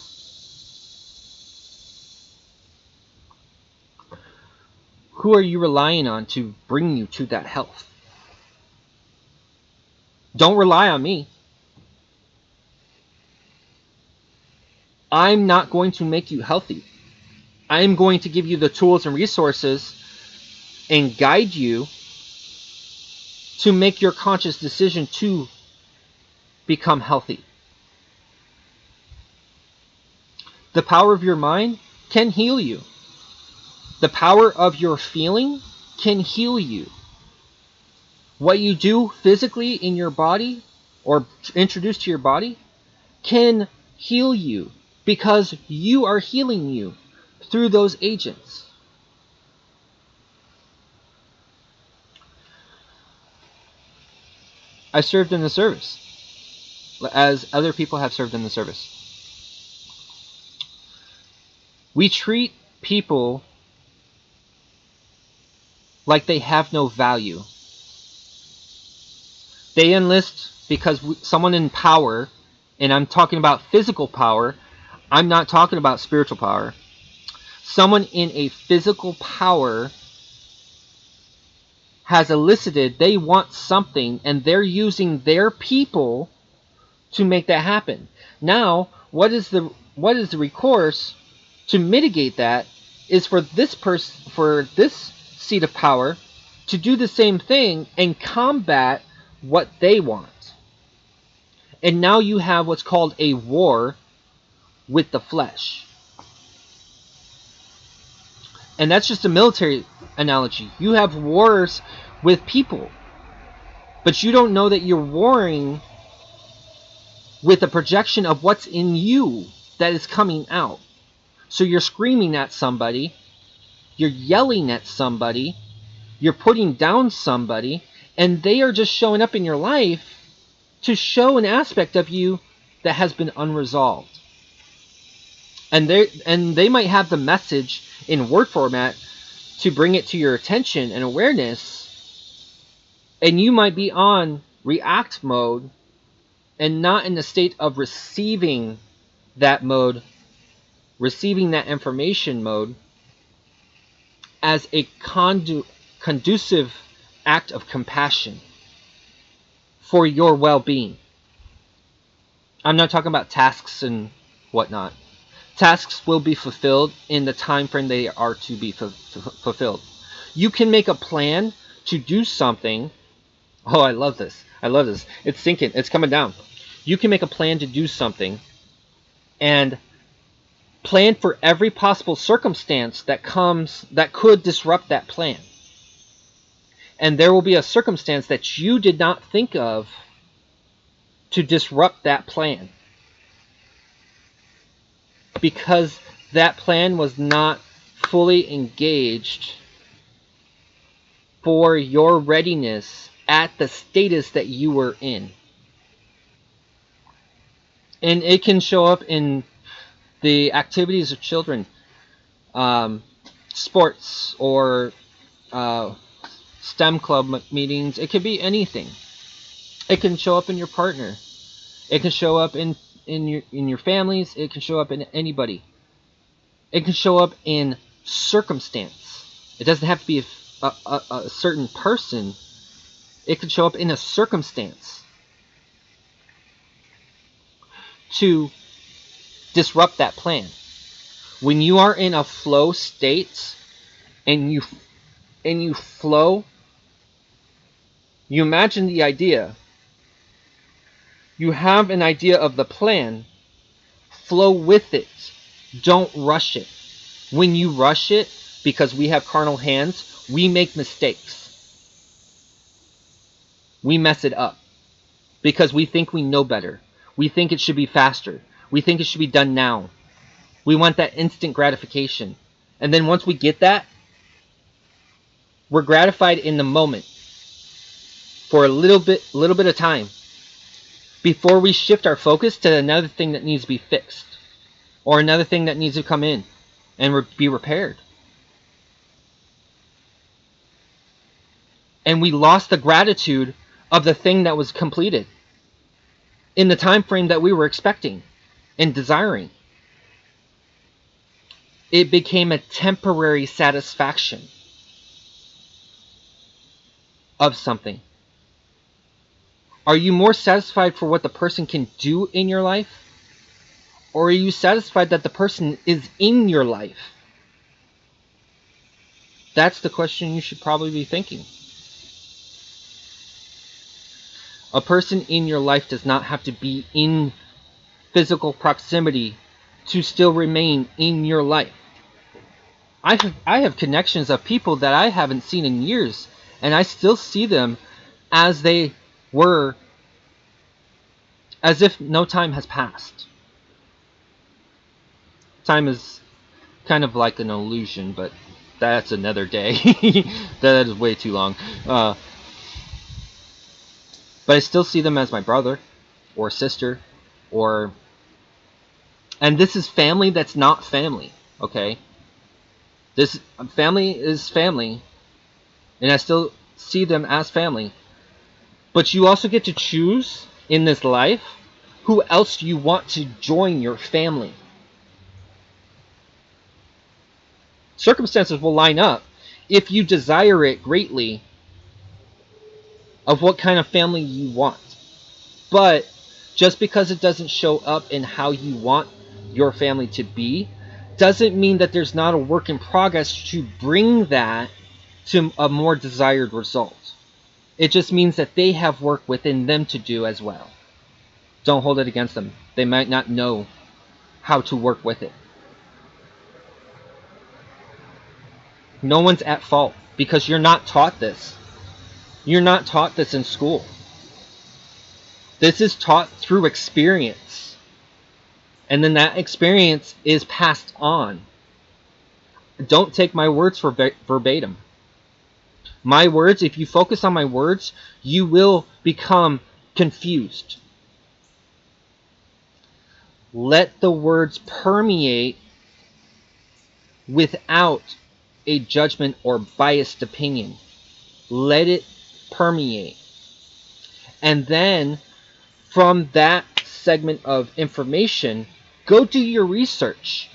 Who are you relying on to bring you to that health? Don't rely on me. I'm not going to make you healthy. I'm going to give you the tools and resources and guide you to make your conscious decision to become healthy. The power of your mind can heal you. The power of your feeling can heal you. What you do physically in your body or introduce to your body can heal you because you are healing you through those agents. I served in the service as other people have served in the service. We treat people like they have no value. They enlist because someone in power, and I'm talking about physical power, I'm not talking about spiritual power. Someone in a physical power has elicited they want something, and they're using their people to make that happen. Now, what is the what is the recourse to mitigate that is for this seat of power to do the same thing and combat what they want. And now you have what's called a war with the flesh. And that's just a military analogy. You have wars with people, but you don't know that you're warring with a projection of what's in you that is coming out. So you're screaming at somebody, you're yelling at somebody, you're putting down somebody, and they are just showing up in your life to show an aspect of you that has been unresolved. And they might have the message in word format to bring it to your attention and awareness, and you might be on react mode and not in the state of receiving that mode, receiving that information mode as a conducive act of compassion for your well-being. I'm not talking about tasks and whatnot. Tasks will be fulfilled in the time frame they are to be fulfilled. You can make a plan to do something. Oh, I love this. I love this. It's sinking. It's coming down. You can make a plan to do something and plan for every possible circumstance that could disrupt that plan. And there will be a circumstance that you did not think of to disrupt that plan, because that plan was not fully engaged for your readiness at the status that you were in. And it can show up in the activities of children, sports, or STEM club meetings. It could be anything. It can show up in your partner. It can show up in your families. It can show up in anybody. It can show up in circumstance. It doesn't have to be a certain person. It can show up in a circumstance to disrupt that plan. When you are in a flow state and you flow, you imagine the idea. You have an idea of the plan. Flow with it. Don't rush it. When you rush it, because we have carnal hands, we make mistakes. We mess it up because we think we know better. We think it should be faster. We think it should be done now. We want that instant gratification. And then once we get that, we're gratified in the moment for a little bit of time before we shift our focus to another thing that needs to be fixed, or another thing that needs to come in and be repaired. And we lost the gratitude of the thing that was completed in the time frame that we were expecting and desiring. It became a temporary satisfaction of something. Are you more satisfied for what the person can do in your life? Or are you satisfied that the person is in your life? That's the question you should probably be thinking. A person in your life does not have to be in physical proximity to still remain in your life. I have connections of people that I haven't seen in years, and I still see them as they were, as if no time has passed. Time is kind of like an illusion, but that's another day. That is way too long. But I still see them as my brother or sister, and this is family that's not family, okay? This family is family, and I still see them as family. But you also get to choose in this life who else you want to join your family. Circumstances will line up if you desire it greatly of what kind of family you want. But just because it doesn't show up in how you want your family to be, doesn't mean that there's not a work in progress to bring that to a more desired result. It just means that they have work within them to do as well. Don't hold it against them. They might not know how to work with it. No one's at fault because you're not taught this. You're not taught this in school. This is taught through experience. And then that experience is passed on. Don't take my words for verbatim. My words, if you focus on my words, you will become confused. Let the words permeate without a judgment or biased opinion. Let it permeate. And then from that segment of information, go do your research.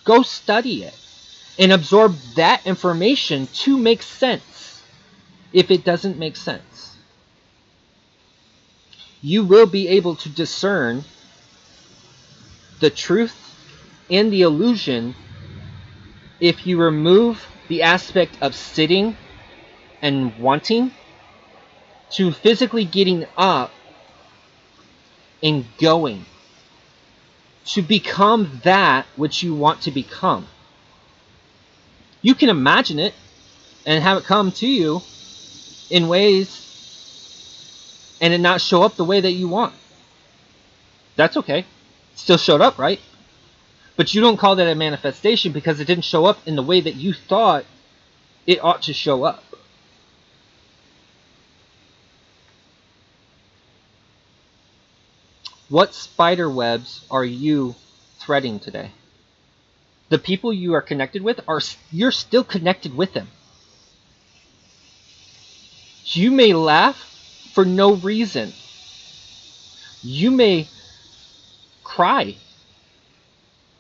Go study it and absorb that information to make sense. If it doesn't make sense, you will be able to discern the truth and the illusion if you remove the aspect of sitting and wanting to physically getting up and going to become that which you want to become. You can imagine it and have it come to you in ways and it not show up the way that you want. That's okay. Still showed up, right? But you don't call that a manifestation because it didn't show up in the way that you thought it ought to show up. What spider webs are you threading today? The people you are connected with, you're still connected with them. You may laugh for no reason. You may cry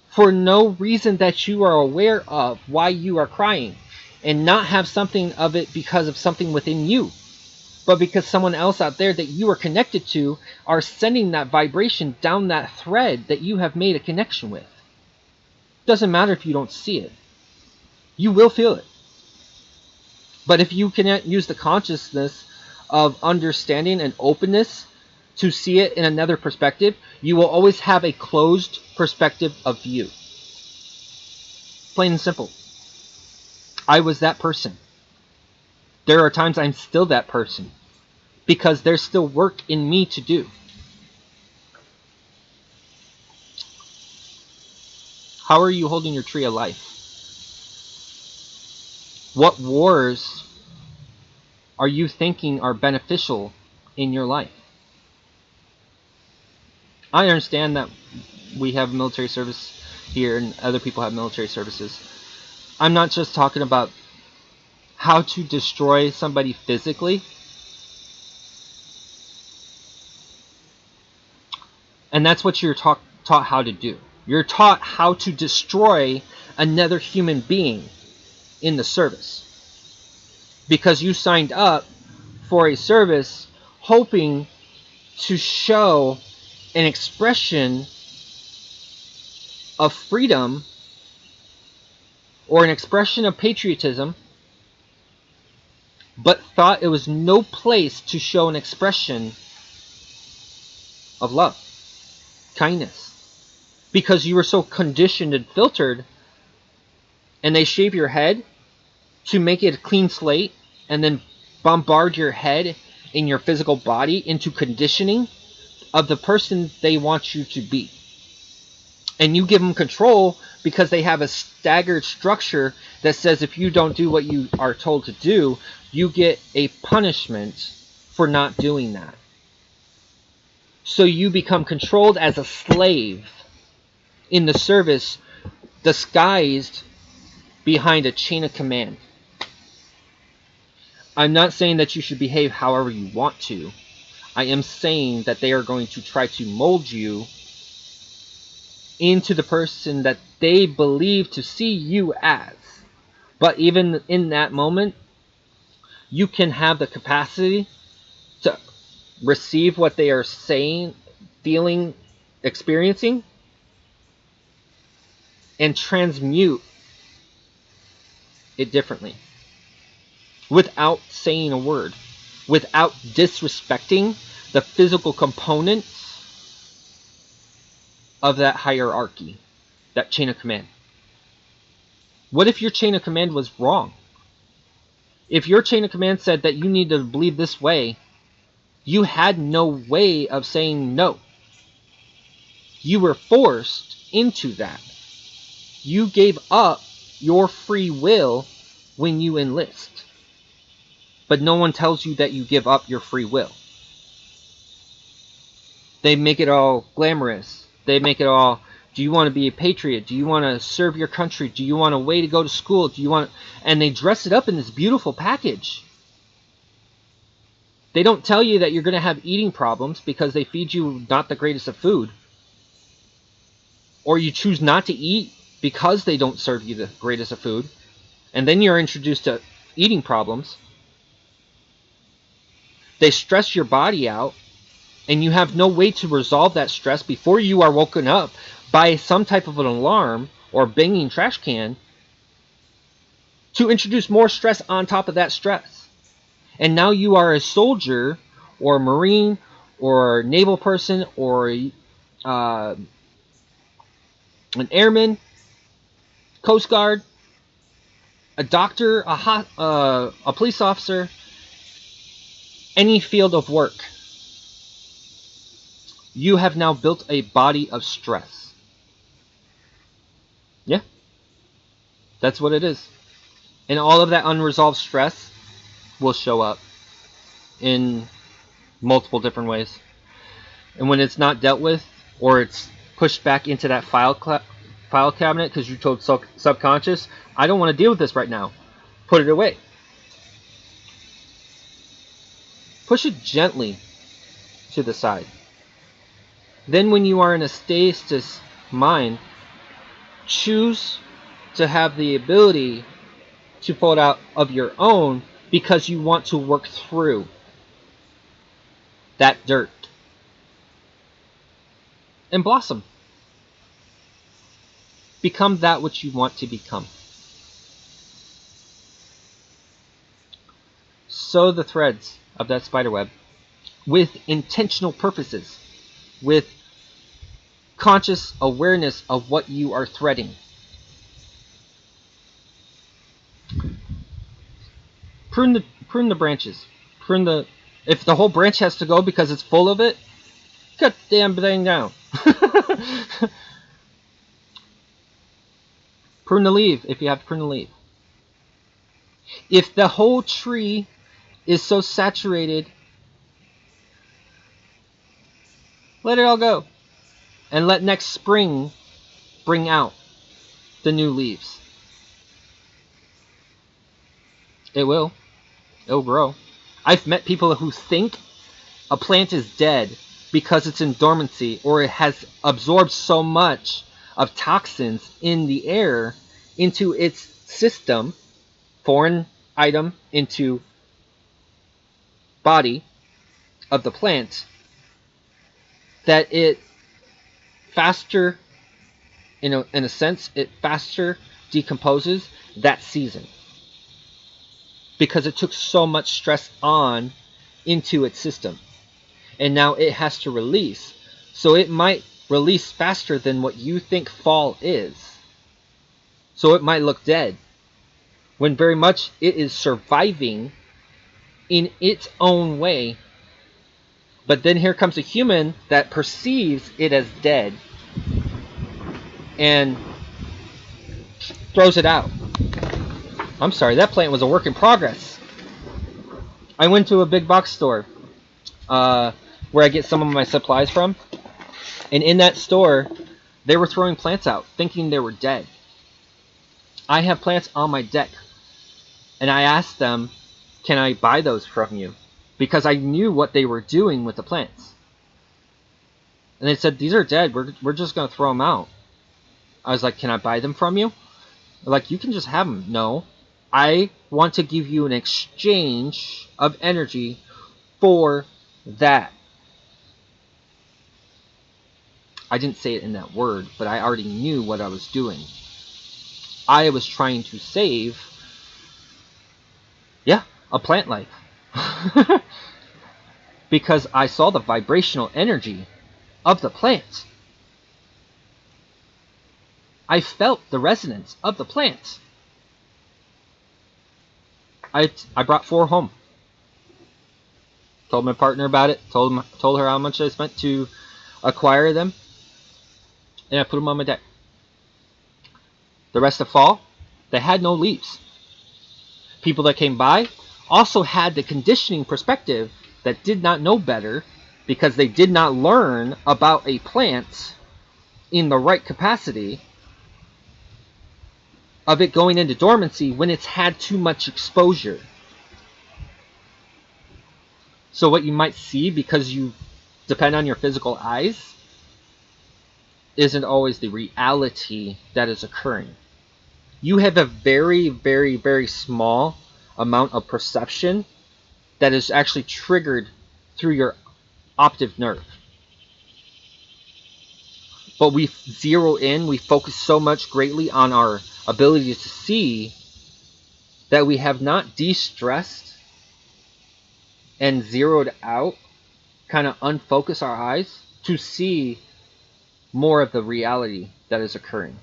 for no reason that you are aware of why you are crying, and not have something of it because of something within you, but because someone else out there that you are connected to are sending that vibration down that thread that you have made a connection with. Doesn't matter if you don't see it. You will feel it. But if you can use the consciousness of understanding and openness to see it in another perspective, you will always have a closed perspective of view. Plain and simple. I was that person. There are times I'm still that person because there's still work in me to do. How are you holding your tree of life? What wars are you thinking are beneficial in your life? I understand that we have military service here and other people have military services. I'm not just talking about how to destroy somebody physically. And that's what you're taught how to do. You're taught how to destroy another human being in the service. Because you signed up for a service hoping to show an expression of freedom or an expression of patriotism, but thought it was no place to show an expression of love, kindness. Because you were so conditioned and filtered, and they shave your head to make it a clean slate and then bombard your head and your physical body into conditioning of the person they want you to be. And you give them control because they have a staggered structure that says if you don't do what you are told to do, you get a punishment for not doing that. So you become controlled as a slave in the service, disguised behind a chain of command. I'm not saying that you should behave however you want to. I am saying that they are going to try to mold you into the person that they believe to see you as. But even in that moment, you can have the capacity to receive what they are saying, feeling experiencing and transmute it differently without saying a word, without disrespecting the physical components of that hierarchy, that chain of command. What if your chain of command was wrong? If your chain of command said that you need to believe this way, you had no way of saying no. You were forced into that. You gave up your free will when you enlist. But no one tells you that you give up your free will. They make it all glamorous. They make it all, do you want to be a patriot? Do you want to serve your country? Do you want a way to go to school? Do you want, and they dress it up in this beautiful package. They don't tell you that you're going to have eating problems because they feed you not the greatest of food. Or you choose not to eat because they don't serve you the greatest of food. And then you're introduced to eating problems. They stress your body out, and you have no way to resolve that stress before you are woken up by some type of an alarm or banging trash can to introduce more stress on top of that stress. And now you are a soldier or a Marine or a naval person or an airman, Coast Guard, a doctor, a police officer, any field of work. You have now built a body of stress. Yeah, that's what it is. And all of that unresolved stress will show up in multiple different ways. And when it's not dealt with, or it's pushed back into that file cabinet because you told subconscious, I don't want to deal with this right now. Put it away. Push it gently to the side. Then when you are in a stasis mind, choose to have the ability to pull it out of your own because you want to work through that dirt and blossom. Become that which you want to become. Sew the threads of that spider web with intentional purposes, with conscious awareness of what you are threading. Prune the branches. If the whole branch has to go because it's full of it, cut the damn thing down. Prune the leaf if you have to prune the leaf. If the whole tree is so saturated, let it all go. And let next spring bring out the new leaves. It will. It'll grow. I've met people who think a plant is dead because it's in dormancy or it has absorbed so much of toxins in the air into its system, foreign item into body of the plant, that it faster, in a sense, it faster decomposes that season because it took so much stress on into its system, and now it has to release. So it might release faster than what you think fall is. So it might look dead when very much it is surviving in its own way. But then here comes a human that perceives it as dead and throws it out. I'm sorry, that plant was a work in progress. I went to a big box store where I get some of my supplies from, and in that store they were throwing plants out thinking they were dead. I have plants on my deck, and I asked them, can I buy those from you? Because I knew what they were doing with the plants. And they said, these are dead, we're just going to throw them out. I was like, can I buy them from you? They're like, you can just have them. No, I want to give you an exchange of energy for that. I didn't say it in that word, but I already knew what I was doing. I was trying to save, a plant life. Because I saw the vibrational energy of the plant. I felt the resonance of the plant. I brought 4 home. Told my partner about it. Told her how much I spent to acquire them. And I put them on my deck. The rest of fall, they had no leaves. People that came by also had the conditioning perspective that did not know better because they did not learn about a plant in the right capacity of it going into dormancy when it's had too much exposure. So what you might see, because you depend on your physical eyes, isn't always the reality that is occurring. You have a very, very, very small amount of perception that is actually triggered through your optic nerve. But we zero in, we focus so much greatly on our ability to see that we have not de-stressed and zeroed out, kind of unfocus our eyes to see more of the reality that is occurring.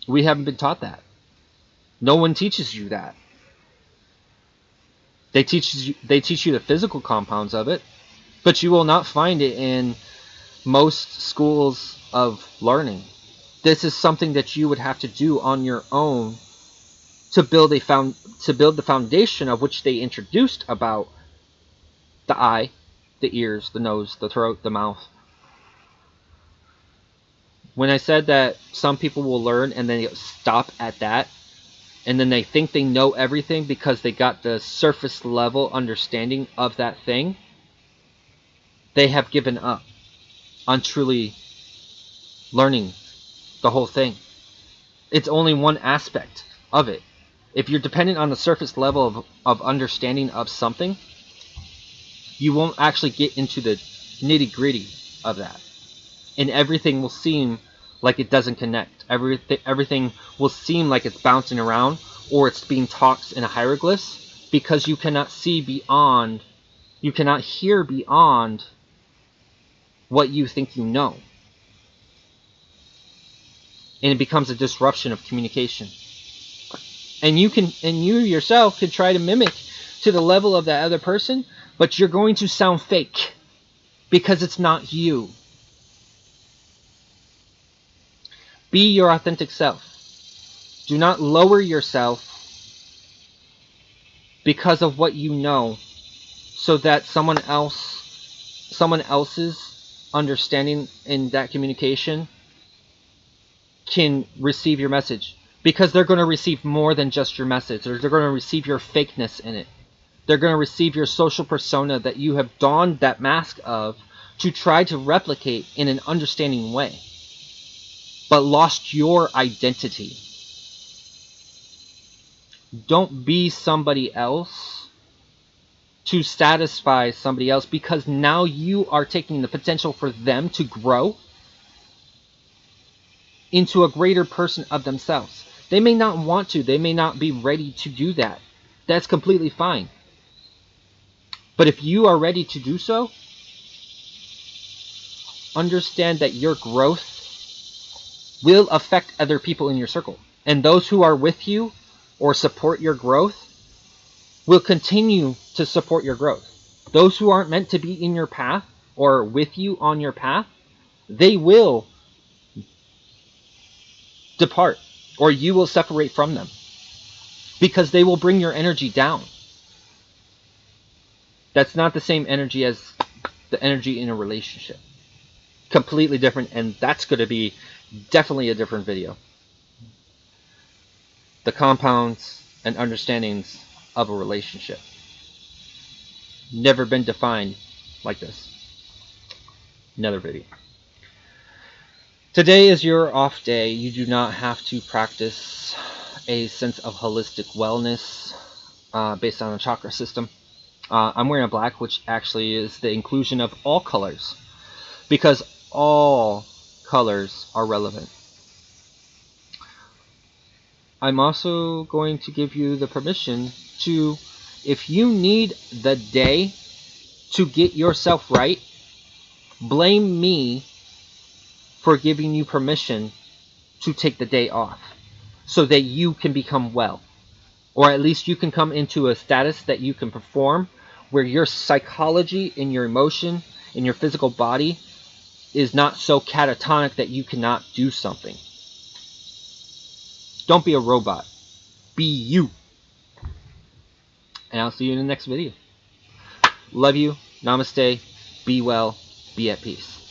We haven't been taught that. No one teaches you that. They teach you the physical compounds of it, but you will not find it in most schools of learning. This is something that you would have to do on your own to build the foundation of which they introduced about the eye, the ears, the nose, the throat, the mouth. When I said that some people will learn and then stop at that, and then they think they know everything because they got the surface level understanding of that thing, they have given up on truly learning the whole thing. It's only one aspect of it. If you're dependent on the surface level of understanding of something, you won't actually get into the nitty-gritty of that. And everything will seem like it doesn't connect. Everything will seem like it's bouncing around or it's being taught in a hieroglyphs because you cannot see beyond, you cannot hear beyond what you think you know. And it becomes a disruption of communication. And you yourself could try to mimic to the level of that other person, but you're going to sound fake because it's not you. Be your authentic self. Do not lower yourself because of what you know so that someone else's understanding in that communication can receive your message. Because they're going to receive more than just your message. They're going to receive your fakeness in it. They're going to receive your social persona that you have donned that mask of to try to replicate in an understanding way, but lost your identity. Don't be somebody else to satisfy somebody else, because now you are taking the potential for them to grow into a greater person of themselves. They may not want to. They may not be ready to do that. That's completely fine. But if you are ready to do so, understand that your growth will affect other people in your circle. And those who are with you or support your growth will continue to support your growth. Those who aren't meant to be in your path or with you on your path, they will depart, or you will separate from them, because they will bring your energy down. That's not the same energy as the energy in a relationship. Completely different, and that's going to be definitely a different video. The compounds and understandings of a relationship. Never been defined like this. Another video. Today is your off day. You do not have to practice a sense of holistic wellness based on a chakra system. I'm wearing a black, which actually is the inclusion of all colors, because all colors are relevant. I'm also going to give you the permission to, if you need the day to get yourself right, blame me for giving you permission to take the day off so that you can become well. Or at least you can come into a status that you can perform where your psychology and your emotion and your physical body is not so catatonic that you cannot do something. Don't be a robot. Be you. And I'll see you in the next video. Love you. Namaste. Be well. Be at peace.